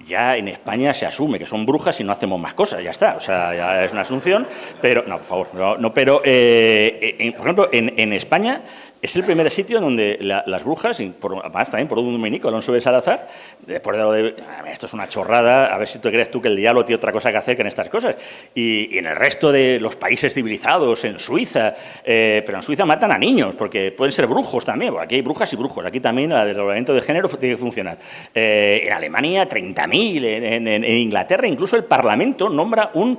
Ya en España se asume que son brujas y no hacemos más cosas, ya está, o sea, ya es una asunción, pero, no, por favor, no, pero, por ejemplo, en España es el primer sitio en donde las brujas, y además también por un dominico, Alonso de Salazar, después de lo de, esto es una chorrada, a ver si tú crees tú que el diablo tiene otra cosa que hacer que en estas cosas, y en el resto de los países civilizados, en Suiza, pero en Suiza matan a niños, porque pueden ser brujos también, porque aquí hay brujas y brujos, aquí también el desdoblamiento de género tiene que funcionar. En Alemania, 30.000, en Inglaterra, incluso el Parlamento nombra un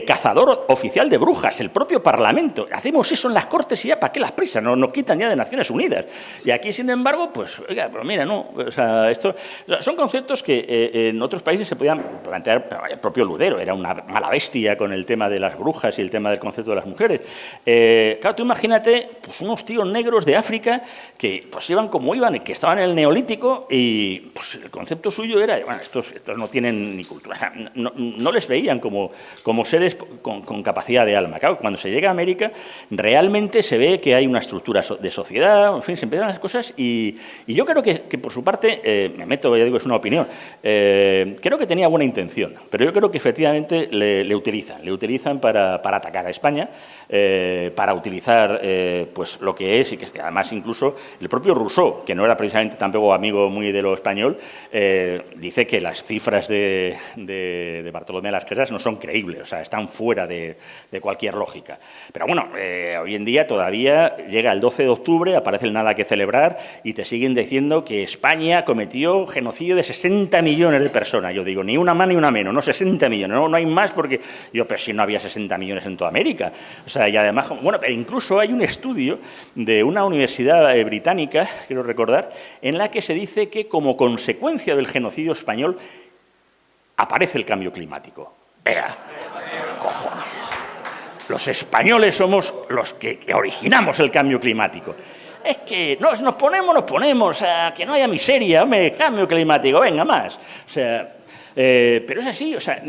cazador oficial de brujas, el propio Parlamento. Hacemos eso en las Cortes y ya, ¿para qué las prisas? Nos quitan ya de Naciones Unidas. Y aquí, sin embargo, pues, oiga, pero mira, no, o sea, son conceptos que en otros países se podían plantear. El propio Ludero era una mala bestia con el tema de las brujas y el tema del concepto de las mujeres. Claro, tú imagínate pues, unos tíos negros de África que pues iban como iban, que estaban en el Neolítico y pues el concepto suyo era, bueno, estos no tienen ni cultura, no les veían como seres con capacidad de alma. Claro, cuando se llega a América, realmente se ve que hay una estructura de de sociedad, en fin, se empiezan las cosas y yo creo que por su parte, me meto, ya digo, es una opinión, creo que tenía buena intención, pero yo creo que efectivamente le utilizan para atacar a España, para utilizar pues lo que es, y que además incluso el propio Rousseau, que no era precisamente tampoco amigo muy de lo español, dice que las cifras de Bartolomé de las Casas no son creíbles, o sea, están fuera de cualquier lógica. Pero bueno, hoy en día todavía llega el 12 de octubre, aparece el nada que celebrar y te siguen diciendo que España cometió genocidio de 60 millones de personas. Yo digo, ni una más ni una menos, no 60 millones, no hay más porque yo, pero si no había 60 millones en toda América. O sea, y además, bueno, pero incluso hay un estudio de una universidad británica, quiero recordar, en la que se dice que como consecuencia del genocidio español aparece el cambio climático. Venga, cojones. Los españoles somos los que originamos el cambio climático. Es que nos ponemos, o sea, que no haya miseria, hombre, cambio climático, venga más. O sea, pero es así, o sea,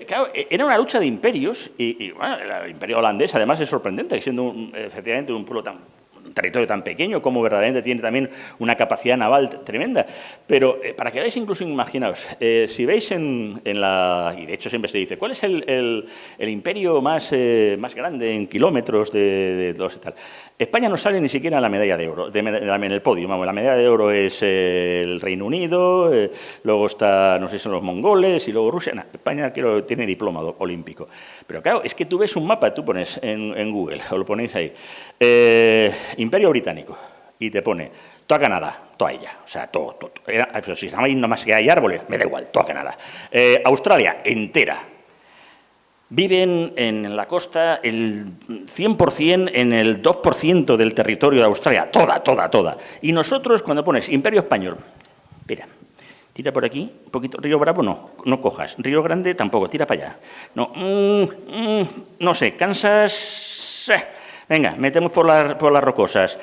claro, era una lucha de imperios y bueno, el imperio holandés además es sorprendente, siendo efectivamente un pueblo un territorio tan pequeño como verdaderamente tiene también una capacidad naval tremenda. Pero para que veáis, incluso imaginaos, si veis y de hecho siempre se dice, ¿cuál es el imperio más grande en kilómetros de todos y tal? España no sale ni siquiera en la medalla de oro, en el podio. Vamos, la medalla de oro es el Reino Unido, luego está, no sé si son los mongoles, y luego Rusia. España tiene diploma olímpico. Pero claro, es que tú ves un mapa, tú pones en Google, o lo ponéis ahí, Imperio Británico, y te pone toda Canadá, toda ella, o sea, todo. Pero si no hay nomás que hay árboles, me da igual, toda Canadá. Australia, entera. Viven en la costa el 100% en el 2% del territorio de Australia, toda. Y nosotros, cuando pones Imperio Español, mira, tira por aquí, un poquito, Río Bravo no cojas, Río Grande tampoco, tira para allá. No sé, Kansas... Venga, metemos por las rocosas.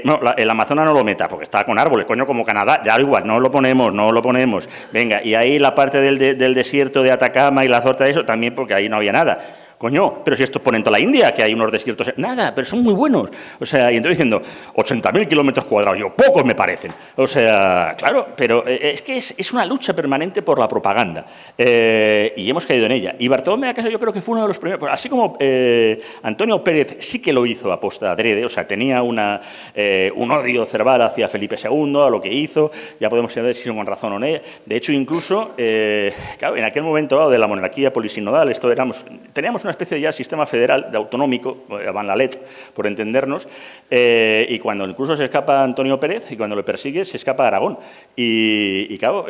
No, el Amazonas no lo meta, porque está con árboles, coño, como Canadá. Ya igual, no lo ponemos. Venga, y ahí la parte del desierto de Atacama y la zona de eso, también porque ahí no había nada. Coño, pero si esto ponen toda la India, que hay unos desiertos... Nada, pero son muy buenos. O sea, y entonces diciendo, 80.000 kilómetros cuadrados, yo, pocos me parecen. O sea, claro, pero es que es una lucha permanente por la propaganda. Y hemos caído en ella. Y Bartolomé de las Casas yo creo que fue uno de los primeros... Así como Antonio Pérez sí que lo hizo aposta adrede, o sea, tenía un odio cerval hacia Felipe II, a lo que hizo, ya podemos saber si con razón o no. De hecho, incluso, claro, en aquel momento de la monarquía polisinodal, teníamos una especie de ya sistema federal de autonómico, Van la Lech, por entendernos, y cuando incluso se escapa Antonio Pérez y cuando lo persigue se escapa a Aragón. Y claro,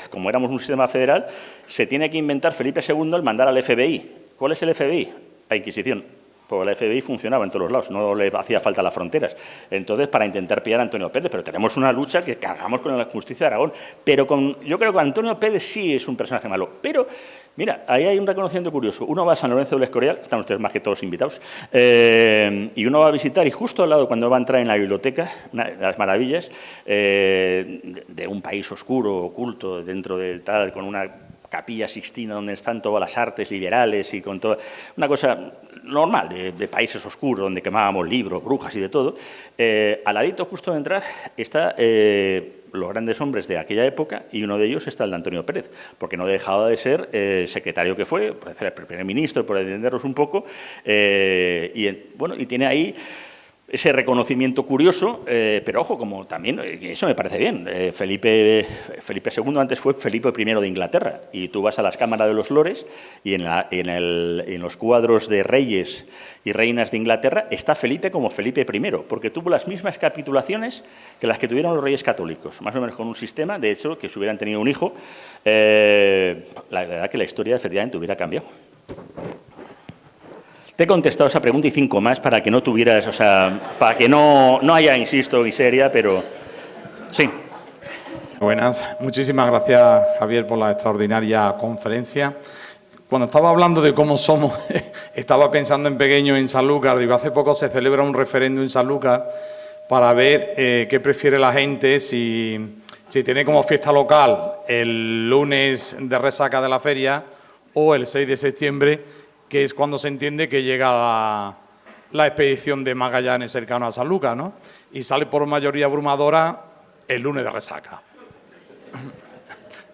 como éramos un sistema federal, se tiene que inventar Felipe II el mandar al FBI. ¿Cuál es el FBI? La Inquisición. Pues la FBI funcionaba en todos los lados, no le hacía falta las fronteras. Entonces, para intentar pillar a Antonio Pérez, pero tenemos una lucha que cargamos con la justicia de Aragón. Pero yo creo que Antonio Pérez sí es un personaje malo. Pero, mira, ahí hay un reconocimiento curioso. Uno va a San Lorenzo del Escorial, están ustedes más que todos invitados, y uno va a visitar, y justo al lado, cuando va a entrar en la biblioteca, una de las maravillas, de un país oscuro, oculto, dentro de tal, con una Capilla Sixtina donde están todas las artes liberales y con toda una cosa normal de países oscuros donde quemábamos libros, brujas y de todo. Al ladito justo de entrar está los grandes hombres de aquella época y uno de ellos está el de Antonio Pérez, porque no dejaba de ser secretario que fue, por ser el primer ministro, por entenderlos un poco, y tiene ahí ese reconocimiento curioso, pero ojo, como también, eso me parece bien, Felipe II antes fue Felipe I de Inglaterra, y tú vas a las cámaras de los lores y en los cuadros de reyes y reinas de Inglaterra está Felipe como Felipe I, porque tuvo las mismas capitulaciones que las que tuvieron los reyes católicos, más o menos con un sistema, de hecho, que si hubieran tenido un hijo, la verdad que la historia efectivamente hubiera cambiado. Te he contestado esa pregunta y 5 más para que no tuvieras, o sea, para que no haya, insisto, miseria, pero sí. Buenas, muchísimas gracias, Javier, por la extraordinaria conferencia. Cuando estaba hablando de cómo somos, estaba pensando en pequeño en Sanlúcar. Digo, hace poco se celebra un referéndum en Sanlúcar para ver qué prefiere la gente, si tiene como fiesta local el lunes de resaca de la feria o el 6 de septiembre, que es cuando se entiende que llega la expedición de Magallanes cercano a Sanlúcar, ¿no? Y sale por mayoría abrumadora el lunes de resaca.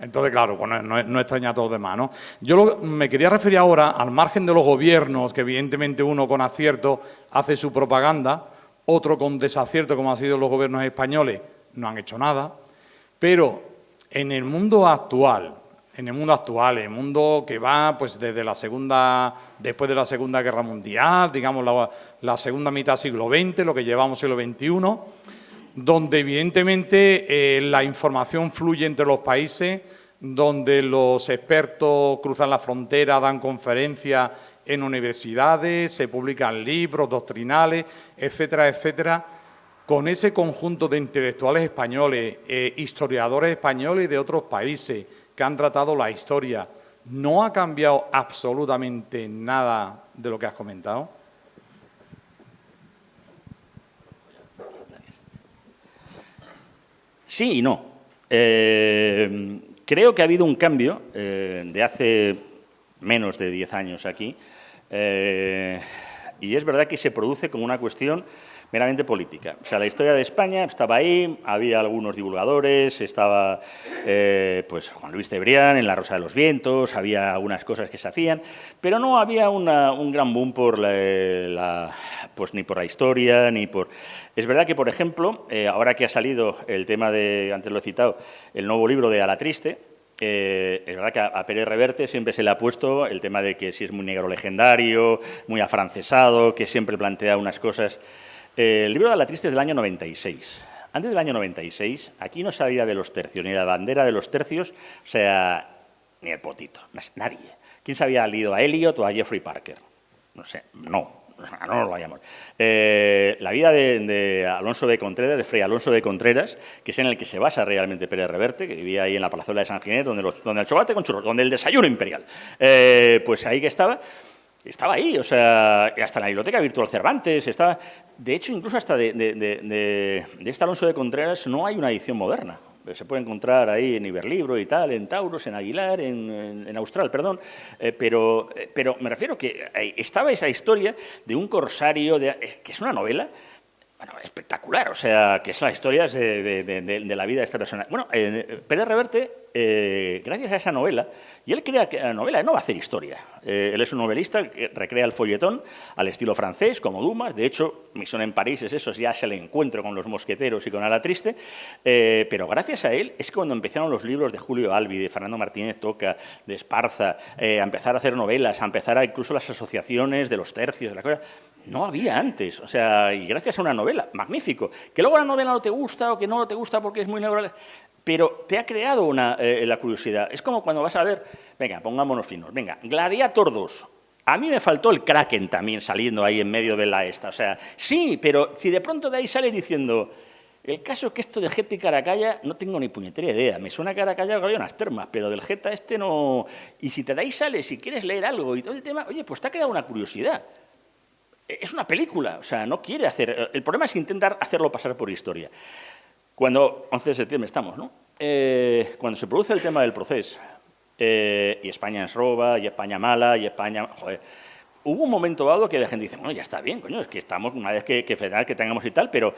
Entonces, claro, pues no extraña a todos los demás, ¿no? Yo me quería referir ahora, al margen de los gobiernos, que evidentemente uno con acierto hace su propaganda, otro con desacierto, como han sido los gobiernos españoles, no han hecho nada, pero en el mundo actual, el mundo que va pues desde después de la Segunda Guerra Mundial, digamos la segunda mitad del siglo XX, lo que llevamos siglo XXI, donde evidentemente la información fluye entre los países, donde los expertos cruzan la frontera, dan conferencias en universidades, se publican libros doctrinales, etcétera, etcétera, con ese conjunto de intelectuales españoles, historiadores españoles y de otros países que han tratado la historia, ¿no ha cambiado absolutamente nada de lo que has comentado? Sí y no. Creo que ha habido un cambio de hace menos de 10 años aquí, y es verdad que se produce como una cuestión meramente política. O sea, la historia de España estaba ahí, había algunos divulgadores, estaba pues Juan Luis Cebrián en La Rosa de los Vientos, había algunas cosas que se hacían, pero no había un gran boom por pues ni por la historia, ni por... Es verdad que, por ejemplo, ahora que ha salido el tema de, antes lo he citado, el nuevo libro de A la Triste, es verdad que a Pérez Reverte siempre se le ha puesto el tema de que si es muy negro legendario, muy afrancesado, que siempre plantea unas cosas... El libro de A la Triste es del año 96. Antes del año 96, aquí no se sabía de los tercios, ni de la bandera de los tercios, o sea, ni el potito, nadie. ¿Quién se había leído a Eliot o a Jeffrey Parker? No sé, no nos vayamos. La vida de Alonso de Contreras, de Fray Alonso de Contreras, que es en el que se basa realmente Pérez Reverte, que vivía ahí en la Plazuela de San Ginés, donde el chocolate con churros, donde el desayuno imperial. Pues ahí que estaba ahí, o sea, hasta en la Biblioteca Virtual Cervantes, estaba... De hecho, incluso hasta de este Alonso de Contreras no hay una edición moderna. Se puede encontrar ahí en Iberlibro y tal, en Tauros, en Aguilar, en Austral, perdón. Pero me refiero que estaba esa historia de un corsario, que es una novela, bueno, espectacular, o sea, que es las historias de la vida de esta persona. Bueno, Pérez Reverte, gracias a esa novela, y él crea que la novela no va a hacer historia. Él es un novelista que recrea el folletón al estilo francés, como Dumas. De hecho, Misión en París es eso, ya se le encuentro con los mosqueteros y con A la Triste. Pero gracias a él es cuando empezaron los libros de Julio Albi, de Fernando Martínez Toca, de Esparza, a empezar a hacer novelas, a empezar incluso las asociaciones de los tercios, de la cosa. No había antes, o sea, y gracias a una novela, magnífico. Que luego la novela no te gusta o que no te gusta porque es muy neural, pero te ha creado la curiosidad. Es como cuando vas a ver, venga, pongámonos finos, venga, Gladiator 2. A mí me faltó el Kraken también saliendo ahí en medio de la esta, o sea, sí, pero si de pronto de ahí sale diciendo, el caso es que esto de Geta y Caracalla no tengo ni puñetera idea, me suena a Caracalla que había unas termas, pero del Geta este no... Y si te de ahí sale, si quieres leer algo y todo el tema, oye, pues te ha creado una curiosidad. Es una película, o sea, no quiere hacer... El problema es intentar hacerlo pasar por historia. Cuando, 11 de septiembre estamos, ¿no? Cuando se produce el tema del proceso, y España es roba, y España mala, y España... Joder, hubo un momento dado que la gente dice, bueno, ya está bien, coño, es que estamos una vez que federal que tengamos y tal, pero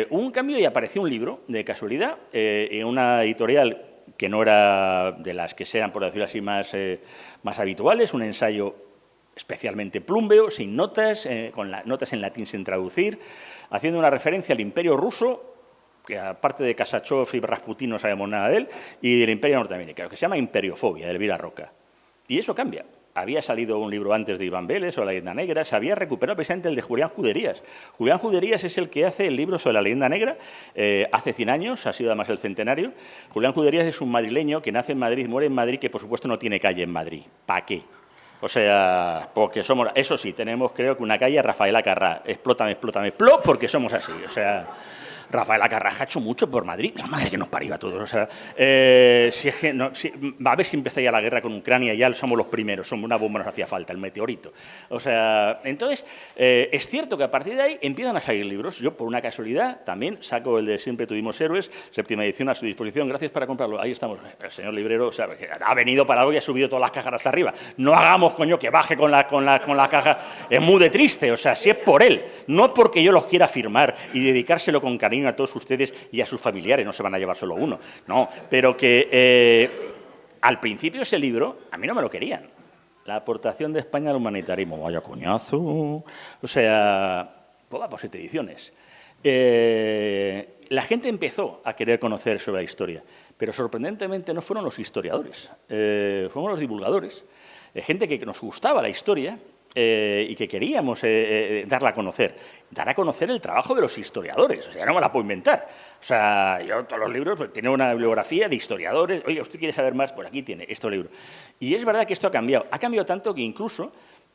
hubo un cambio y apareció un libro, de casualidad, en una editorial que no era de las que sean, por decirlo así, más habituales, un ensayo especialmente plúmbeo, sin notas, con las notas en latín sin traducir, haciendo una referencia al Imperio ruso, que aparte de Kasachov y Rasputín no sabemos nada de él, y del Imperio norteamericano, que se llama Imperiofobia, de Elvira Roca. Y eso cambia. Había salido un libro antes de Iván Vélez sobre la leyenda negra, se había recuperado precisamente el de Julián Juderías. Julián Juderías es el que hace el libro sobre la leyenda negra, hace 100 años, ha sido además el centenario. Julián Juderías es un madrileño que nace en Madrid, muere en Madrid, que por supuesto no tiene calle en Madrid. ¿Para qué? O sea, porque somos... Eso sí, tenemos creo que una calle Rafaela Carrá. Explótame, explótame, expló, porque somos así. O sea, Rafael Acarraja ha hecho mucho por Madrid. La madre que nos parió a todos. O sea, si es que a ver si empieza ya la guerra con Ucrania, ya somos los primeros, somos una bomba, nos hacía falta, el meteorito. O sea, entonces, es cierto que a partir de ahí empiezan a salir libros. Yo, por una casualidad, también saco el de Siempre tuvimos héroes, 7ª edición a su disposición. Gracias para comprarlo. Ahí estamos. El señor librero, o sea, que ha venido para algo y ha subido todas las cajas hasta arriba. No hagamos, coño, que baje con la caja. Es muy de triste, o sea, si es por él, no porque yo los quiera firmar y dedicárselo con cariño a todos ustedes y a sus familiares, no se van a llevar solo uno, no, pero que al principio ese libro a mí no me lo querían. La aportación de España al humanitarismo, vaya coñazo, o sea, pues va por 7 ediciones. La gente empezó a querer conocer sobre la historia, pero sorprendentemente no fueron los historiadores, fueron los divulgadores, gente que nos gustaba la historia, y que queríamos darla a conocer. Dar a conocer el trabajo de los historiadores, o sea, no me la puedo inventar. O sea, yo todos los libros pues, tienen una bibliografía de historiadores. Oye, ¿usted quiere saber más? Pues aquí tiene este libro. Y es verdad que esto ha cambiado. Ha cambiado tanto que incluso,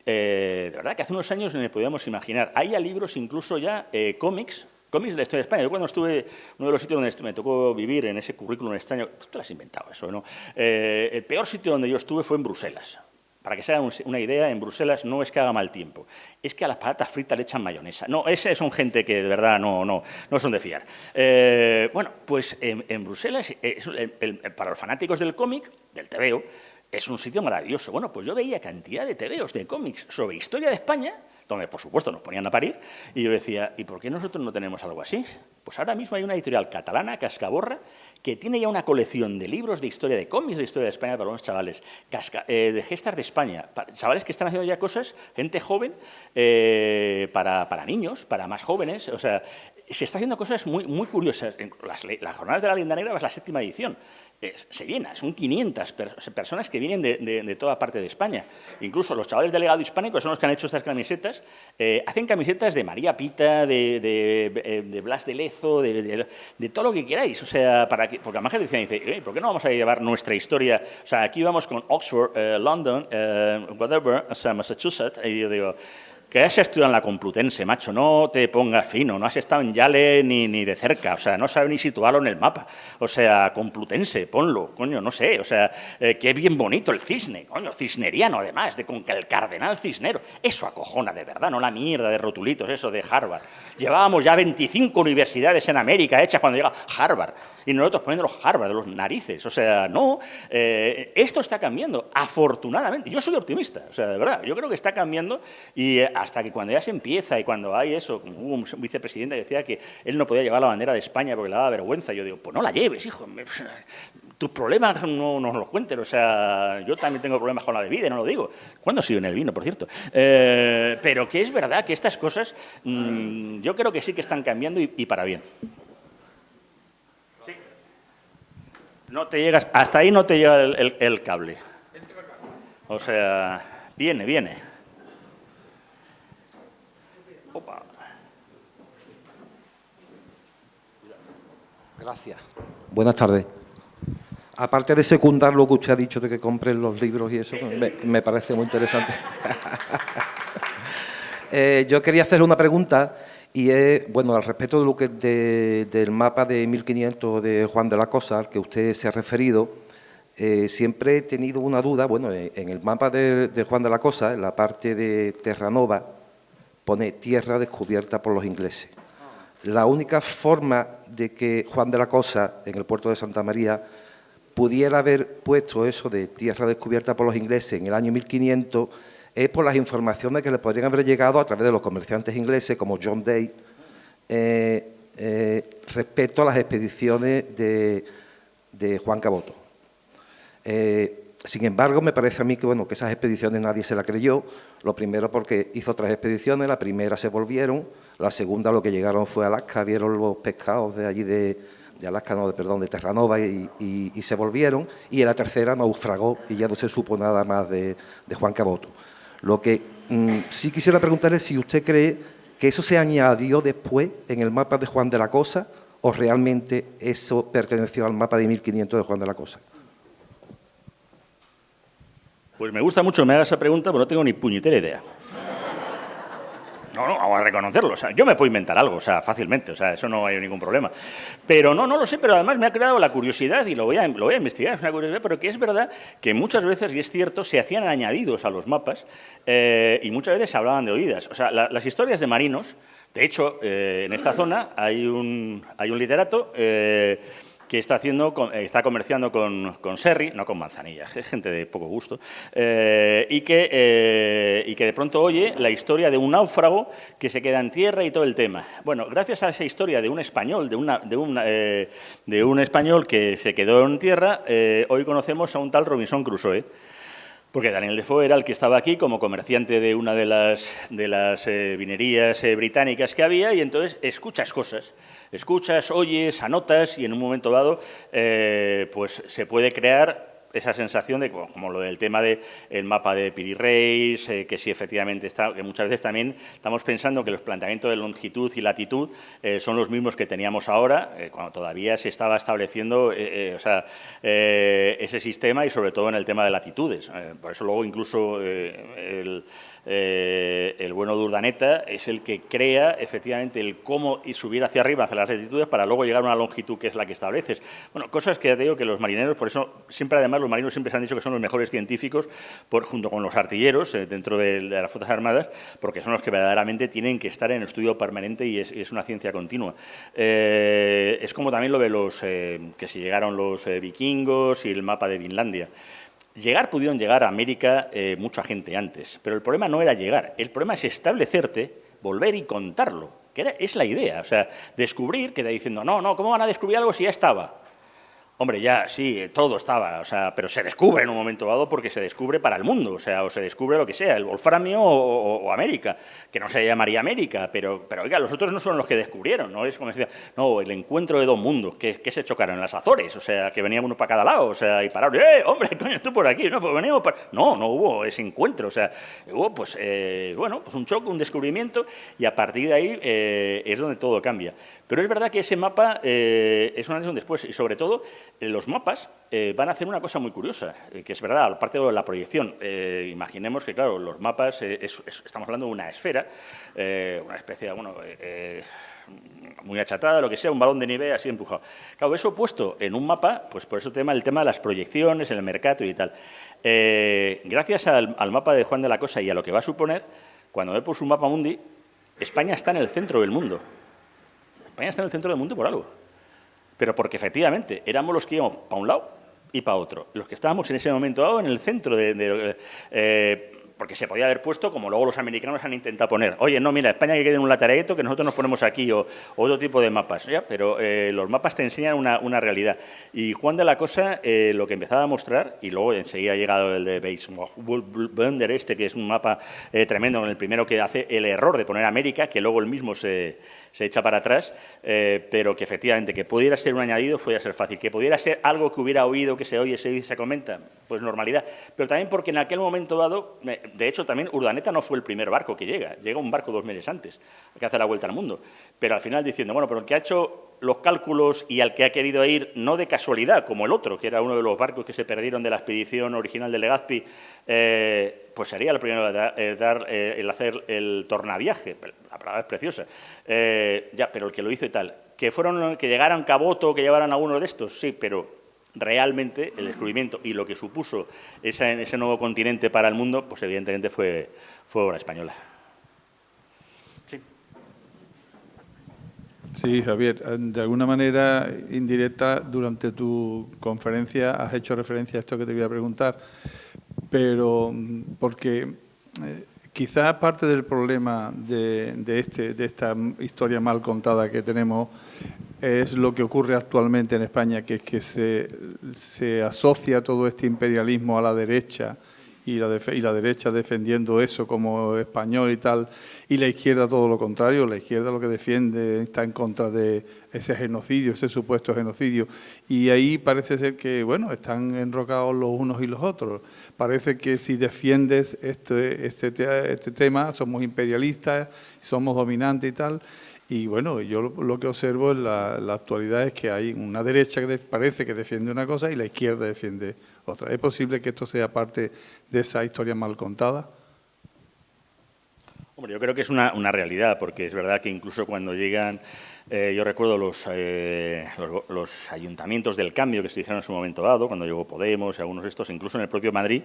de verdad que hace unos años no me podíamos imaginar. Hay ya libros, incluso ya cómics de la historia de España. Yo cuando estuve, uno de los sitios donde me tocó vivir en ese currículum extraño, tú te lo has inventado eso, ¿no? El peor sitio donde yo estuve fue en Bruselas. Para que se hagan una idea, en Bruselas no es que haga mal tiempo, es que a las patatas fritas le echan mayonesa. No, esas son gente que de verdad no son de fiar. Bueno, pues en Bruselas, para los fanáticos del cómic, del tebeo, es un sitio maravilloso. Bueno, pues yo veía cantidad de tebeos, de cómics sobre historia de España, donde por supuesto nos ponían a parir, y yo decía, ¿y por qué nosotros no tenemos algo así? Pues ahora mismo hay una editorial catalana, Cascaborra, que tiene ya una colección de libros de historia, de cómics de historia de España para unos chavales, de gestas de España, chavales que están haciendo ya cosas, gente joven, para niños, para más jóvenes, o sea, se está haciendo cosas muy curiosas. Las jornadas de la Leyenda Negra es la 7ª edición. Se llena, son 500 personas que vienen de toda parte de España. Incluso los chavales del legado hispánico, que son los que han hecho estas camisetas, hacen camisetas de María Pita, de Blas de Lezo, de todo lo que queráis. O sea, porque además decían, dice, ¿por qué no vamos a llevar nuestra historia? O sea, aquí vamos con Oxford, London, whatever, o sea, Massachusetts, y yo digo, que has estudiado en la Complutense, macho, no te pongas fino, no has estado en Yale ni de cerca, o sea, no sabes ni situarlo en el mapa. O sea, Complutense, ponlo, coño, no sé, o sea, qué bien bonito el cisne, coño, cisneriano además, con el cardenal Cisnero. Eso acojona de verdad, no la mierda de rotulitos, eso de Harvard. Llevábamos ya 25 universidades en América hechas cuando llega Harvard, y nosotros poniendo los Harvard de los narices, o sea, no, esto está cambiando, afortunadamente. Yo soy optimista, o sea, de verdad, yo creo que está cambiando y hasta que cuando ya se empieza y cuando hay eso, hubo un vicepresidente que decía que él no podía llevar la bandera de España porque le daba vergüenza, yo digo, pues no la lleves, hijo, tus problemas no nos los cuentes, o sea, yo también tengo problemas con la bebida y no lo digo. ¿Cuándo ha sido en el vino, por cierto? Pero que es verdad que estas cosas yo creo que sí que están cambiando y para bien. Sí. No te llegas, hasta ahí no te llega el cable. O sea, viene. Opa. Gracias. Buenas tardes. Aparte de secundar lo que usted ha dicho de que compren los libros y eso, me parece muy interesante. Yo quería hacerle una pregunta y es, bueno, al respecto de lo que del mapa de 1500 de Juan de la Cosa, al que usted se ha referido, siempre he tenido una duda. Bueno, en el mapa de Juan de la Cosa, en la parte de Terranova, pone tierra descubierta por los ingleses. La única forma de que Juan de la Cosa, en el puerto de Santa María, pudiera haber puesto eso de tierra descubierta por los ingleses en el año 1500 es por las informaciones que le podrían haber llegado a través de los comerciantes ingleses como John Day respecto a las expediciones de Juan Caboto. Sin embargo, me parece a mí que, bueno, que esas expediciones nadie se la creyó. Lo primero porque hizo 3 expediciones, la primera se volvieron, la segunda lo que llegaron fue a Alaska, vieron los pescados de allí de Alaska, no, de Terranova y se volvieron, y en la tercera naufragó y ya no se supo nada más de Juan Caboto. Lo que sí quisiera preguntarle si usted cree que eso se añadió después en el mapa de Juan de la Cosa o realmente eso perteneció al mapa de 1500 de Juan de la Cosa. Pues me gusta mucho que me haga esa pregunta, pero no tengo ni puñetera idea. No, vamos a reconocerlo. O sea, yo me puedo inventar algo, o sea, fácilmente, o sea, eso no hay ningún problema. Pero no lo sé, pero además me ha creado la curiosidad y lo voy a investigar, es una curiosidad, pero que es verdad que muchas veces, y es cierto, se hacían añadidos a los mapas y muchas veces se hablaban de oídas. O sea, las historias de marinos, de hecho, en esta zona hay un literato que está comerciando con sherry, no con manzanilla, es gente de poco gusto, y que de pronto oye la historia de un náufrago que se queda en tierra y todo el tema. Bueno, gracias a esa historia de un español, de un español que se quedó en tierra, hoy conocemos a un tal Robinson Crusoe. Porque Daniel Defoe era el que estaba aquí como comerciante de una de las vinerías británicas que había y entonces escuchas cosas, oyes, anotas y en un momento dado pues se puede crear esa sensación de, como lo del tema del mapa de Piri Reis, que sí efectivamente está, que muchas veces también estamos pensando que los planteamientos de longitud y latitud son los mismos que teníamos ahora, cuando todavía se estaba estableciendo ese sistema y sobre todo en el tema de latitudes. Por eso luego incluso el bueno de Urdaneta es el que crea efectivamente el cómo subir hacia arriba, hacia las latitudes, para luego llegar a una longitud que es la que estableces. Bueno, cosas que ya te digo que los marineros, por eso siempre además los marineros siempre se han dicho que son los mejores científicos, junto con los artilleros dentro de las Fuerzas Armadas, porque son los que verdaderamente tienen que estar en estudio permanente y es una ciencia continua. Es como también lo de que si llegaron los vikingos y el mapa de Vinlandia. Pudieron llegar a América mucha gente antes, pero el problema no era llegar, el problema es establecerte, volver y contarlo, que es la idea, o sea, descubrir, que está diciendo, no, ¿cómo van a descubrir algo si ya estaba? Hombre, ya, sí, todo estaba, o sea, pero se descubre en un momento dado porque se descubre para el mundo, o sea, o se descubre lo que sea, el wolframio o América, que no se llamaría América, pero oiga, los otros no son los que descubrieron, ¿no? Es como decía, no, el encuentro de dos mundos, que se chocaron en las Azores, o sea, que venía uno para cada lado, o sea, y pararon, hombre, coño, tú por aquí, no, pues veníamos para... No hubo ese encuentro, o sea, hubo, pues, pues un choque, un descubrimiento, y a partir de ahí es donde todo cambia. Pero es verdad que ese mapa es una decisión después, y sobre todo, los mapas van a hacer una cosa muy curiosa, que es verdad, aparte de la proyección. Imaginemos que, claro, los mapas, estamos hablando de una esfera, una especie de, muy achatada, lo que sea, un balón de nieve así empujado. Claro, eso puesto en un mapa, pues por eso el tema de las proyecciones, el mercado y tal. Gracias al mapa de Juan de la Cosa y a lo que va a suponer, cuando vemos un mapa mundi, España está en el centro del mundo. España está en el centro del mundo por algo. Pero porque efectivamente éramos los que íbamos para un lado y para otro. Los que estábamos en ese momento dado en el centro porque se podía haber puesto, como luego los americanos han intentado poner. Oye, no, mira, España que quede en un latereto, que nosotros nos ponemos aquí, o otro tipo de mapas. ¿Ya? Pero los mapas te enseñan una realidad. Y Juan de la Cosa lo que empezaba a mostrar, y luego enseguida ha llegado el de Weismuller, que es un mapa tremendo, en el primero que hace el error de poner América, que luego él mismo se echa para atrás, pero que efectivamente que pudiera ser un añadido pudiera ser fácil, que pudiera ser algo que hubiera oído, que se oye, se dice, se comenta, pues normalidad. Pero también porque en aquel momento dado, de hecho también Urdaneta no fue el primer barco que llega un barco 2 meses antes, que hace la vuelta al mundo, pero al final diciendo, bueno, pero el que ha hecho los cálculos y al que ha querido ir, no de casualidad, como el otro, que era uno de los barcos que se perdieron de la expedición original de Legazpi, pues sería el primero el hacer el tornaviaje, la palabra es preciosa, pero el que lo hizo y tal, que llegaran Caboto, que llevaran a uno de estos, sí, pero realmente el descubrimiento y lo que supuso ese nuevo continente para el mundo, pues evidentemente fue obra española. Sí. Sí, Javier, de alguna manera indirecta durante tu conferencia has hecho referencia a esto que te voy a preguntar, pero porque quizás parte del problema de esta historia mal contada que tenemos es lo que ocurre actualmente en España, que es que se asocia todo este imperialismo a la derecha y la derecha defendiendo eso como español y tal, y la izquierda todo lo contrario. La izquierda lo que defiende está en contra de ese genocidio, ese supuesto genocidio, y ahí parece ser que, bueno, están enrocados los unos y los otros. Parece que si defiendes este tema, somos imperialistas, somos dominantes y tal. Y bueno, yo lo que observo en la actualidad es que hay una derecha que parece que defiende una cosa y la izquierda defiende otra. ¿Es posible que esto sea parte de esa historia mal contada? Hombre, yo creo que es una realidad, porque es verdad que incluso cuando llegan, yo recuerdo los ayuntamientos del cambio que se dijeron en su momento dado, cuando llegó Podemos y algunos de estos, incluso en el propio Madrid,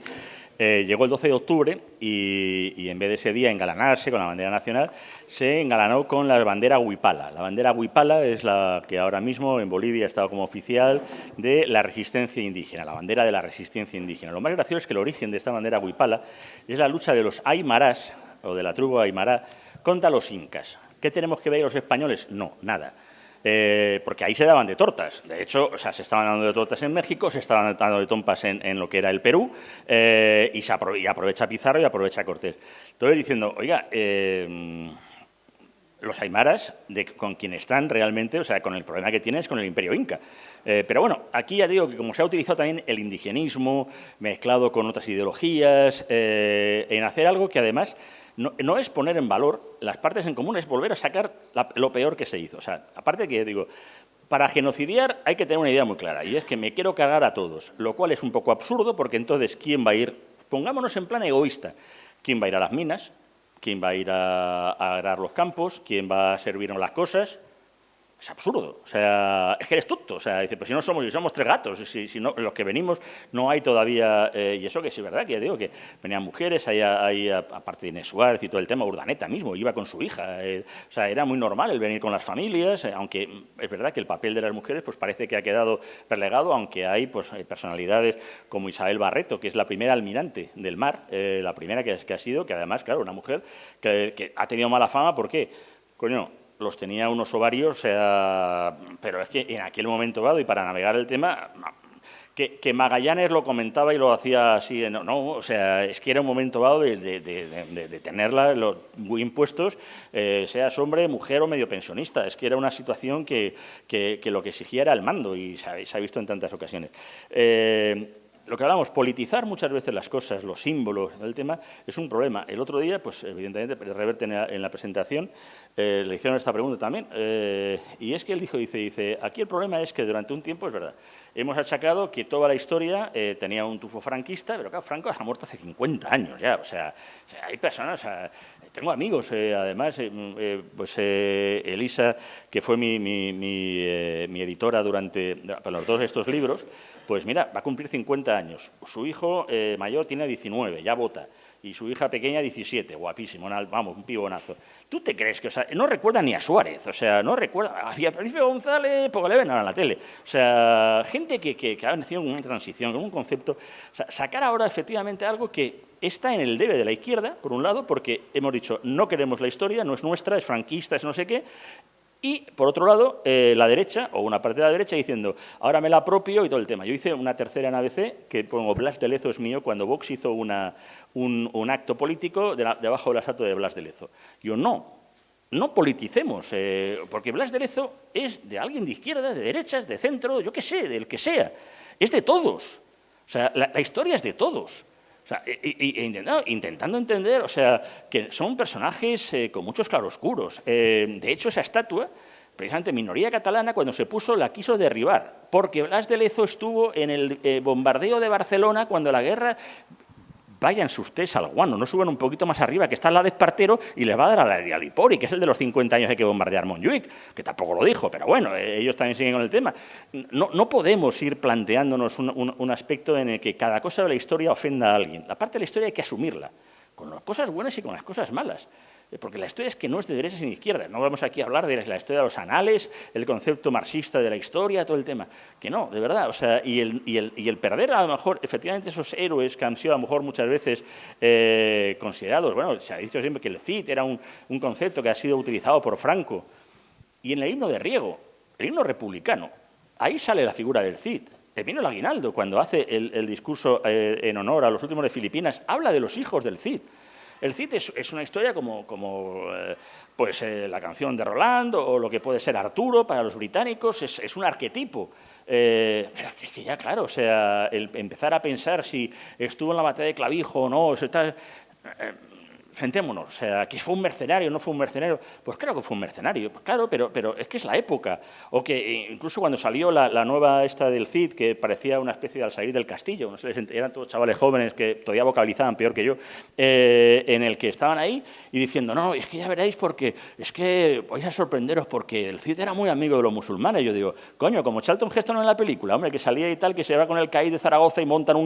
llegó el 12 de octubre y en vez de ese día engalanarse con la bandera nacional, se engalanó con la bandera huipala. La bandera huipala es la que ahora mismo en Bolivia ha estado como oficial de la resistencia indígena, la bandera de la resistencia indígena. Lo más gracioso es que el origen de esta bandera huipala es la lucha de los aymarás, o de la tribu aymara, contra los incas. ¿Qué tenemos que ver los españoles? No, nada. Porque ahí se daban de tortas. De hecho, o sea, se estaban dando de tortas en México, se estaban dando de trompas en lo que era el Perú, y aprovecha Pizarro y aprovecha Cortés. Entonces, diciendo, oiga, los aymaras, con quien están realmente, o sea, con el problema que tienen es con el Imperio Inca. Pero bueno, aquí ya digo que como se ha utilizado también el indigenismo mezclado con otras ideologías, en hacer algo que además no es poner en valor las partes en común, es volver a sacar lo peor que se hizo. O sea, aparte que digo, para genocidiar hay que tener una idea muy clara, y es que me quiero cargar a todos, lo cual es un poco absurdo, porque entonces, ¿quién va a ir? Pongámonos en plan egoísta. ¿Quién va a ir a las minas? ¿Quién va a ir a arar los campos? ¿Quién va a servirnos las cosas? Es absurdo. O sea, es que eres tonto. O sea, dice, pues si no somos tres gatos, si no, los que venimos no hay todavía... y eso que sí es verdad, que ya digo que venían mujeres, ahí aparte de Inés Suárez y todo el tema, Urdaneta mismo, iba con su hija. O sea, era muy normal el venir con las familias, aunque es verdad que el papel de las mujeres pues parece que ha quedado relegado, aunque hay pues personalidades como Isabel Barreto, que es la primera almirante del mar, la primera que ha sido, que además, claro, una mujer que ha tenido mala fama. ¿Por qué? Coño, los tenía unos ovarios, o sea, pero es que en aquel momento dado, y para navegar el tema, que Magallanes lo comentaba y lo hacía así, o sea, es que era un momento dado de tenerla los bien puestos, seas hombre, mujer o medio pensionista. Es que era una situación que lo que exigía era el mando, y se ha visto en tantas ocasiones. Lo que hablamos, politizar muchas veces las cosas, los símbolos del tema, es un problema. El otro día, pues evidentemente, Reverte en la presentación le hicieron esta pregunta también, y es que él dice, aquí el problema es que durante un tiempo, es verdad, hemos achacado que toda la historia tenía un tufo franquista, pero claro, Franco ha muerto hace 50 años ya, o sea hay personas, tengo amigos, además, pues Elisa, que fue mi editora para todos estos libros, pues mira, va a cumplir 50 años. Su hijo mayor tiene 19, ya vota. Y su hija pequeña 17, guapísimo, vamos, un pibonazo. ¿Tú te crees que, o sea, no recuerda ni a Suárez, o sea, no recuerda a Felipe González, porque le ven ahora en la tele? O sea, gente que ha nacido con una transición, con un concepto. O sea, sacar ahora efectivamente algo que está en el debe de la izquierda, por un lado, porque hemos dicho, no queremos la historia, no es nuestra, es franquista, es no sé qué. Y, por otro lado, la derecha, o una parte de la derecha, diciendo, ahora me la apropio y todo el tema. Yo hice una tercera en ABC, que pongo Blas de Lezo es mío, cuando Vox hizo un acto político debajo de la estatua de Blas de Lezo. Yo, no politicemos, porque Blas de Lezo es de alguien de izquierda, de derechas, de centro, yo qué sé, del que sea. Es de todos. O sea, la historia es de todos. O sea, intentando entender, o sea, que son personajes con muchos claroscuros. De hecho, esa estatua, precisamente minoría catalana, cuando se puso, la quiso derribar, porque Blas de Lezo estuvo en el bombardeo de Barcelona cuando la guerra... Váyanse ustedes al guano, no suban un poquito más arriba, que está la de Espartero y les va a dar a la de Alipori, que es el de los 50 años que hay que bombardear Montjuic, que tampoco lo dijo, pero bueno, ellos también siguen con el tema. No podemos ir planteándonos un aspecto en el que cada cosa de la historia ofenda a alguien. La parte de la historia hay que asumirla, con las cosas buenas y con las cosas malas. Porque la historia es que no es de derechas ni de izquierdas. No vamos aquí a hablar de la historia de los anales, el concepto marxista de la historia, todo el tema. Que no, de verdad. O sea, y el perder a lo mejor, efectivamente, esos héroes que han sido a lo mejor muchas veces considerados. Bueno, se ha dicho siempre que el Cid era un concepto que ha sido utilizado por Franco. Y en el himno de Riego, el himno republicano, ahí sale la figura del Cid. El vino el Aguinaldo, cuando hace el discurso en honor a los últimos de Filipinas, habla de los hijos del Cid. El Cid es una historia como la canción de Roland o lo que puede ser Arturo para los británicos, es un arquetipo. Pero es que ya, claro, o sea, el empezar a pensar si estuvo en la batalla de Clavijo o no, centrémonos, o sea, que fue un mercenario, no fue un mercenario. Pues claro que fue un mercenario, pues claro, pero es que es la época. O que incluso cuando salió la nueva esta del Cid, que parecía una especie de Al salir del castillo, no sé, eran todos chavales jóvenes que todavía vocalizaban peor que yo, en el que estaban ahí y diciendo, no, es que ya veréis porque, es que vais a sorprenderos porque el Cid era muy amigo de los musulmanes. Yo digo, coño, como Charlton Heston en la película, hombre, que salía y tal, que se va con el CAI de Zaragoza y montan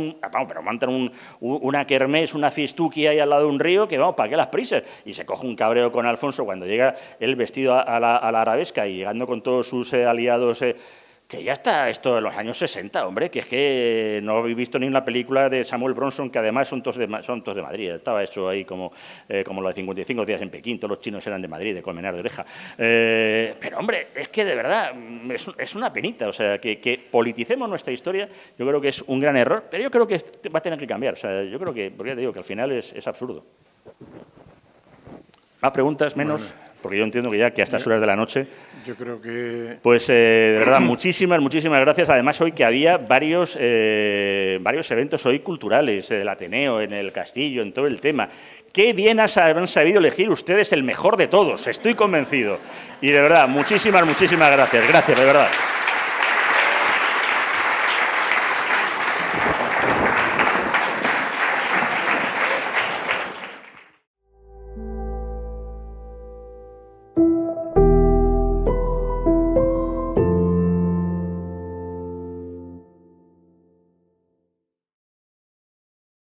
una kermés, una fiestuquia ahí al lado de un río, que vamos, ¿para qué las prisas? Y se coge un cabreo con Alfonso cuando llega él vestido a la arabesca y llegando con todos sus aliados, que ya está esto de los años 60, hombre, que es que no habéis visto ni una película de Samuel Bronson, que además son todos de Madrid, estaba eso ahí como lo de 55 días en Pekín, todos los chinos eran de Madrid, de Colmenar de Oreja. Pero, hombre, es que de verdad es una penita, o sea, que politicemos nuestra historia, yo creo que es un gran error, pero yo creo que va a tener que cambiar, o sea, yo creo que, porque ya te digo, que al final es absurdo. ¿Más preguntas? ¿Menos? Bueno, porque yo entiendo que ya que a estas horas de la noche... Yo creo que... Pues, de verdad, muchísimas gracias. Además, hoy que había varios eventos hoy culturales, del Ateneo, en el Castillo, en todo el tema. Qué bien han sabido elegir ustedes el mejor de todos, estoy convencido. Y de verdad, muchísimas gracias. Gracias, de verdad.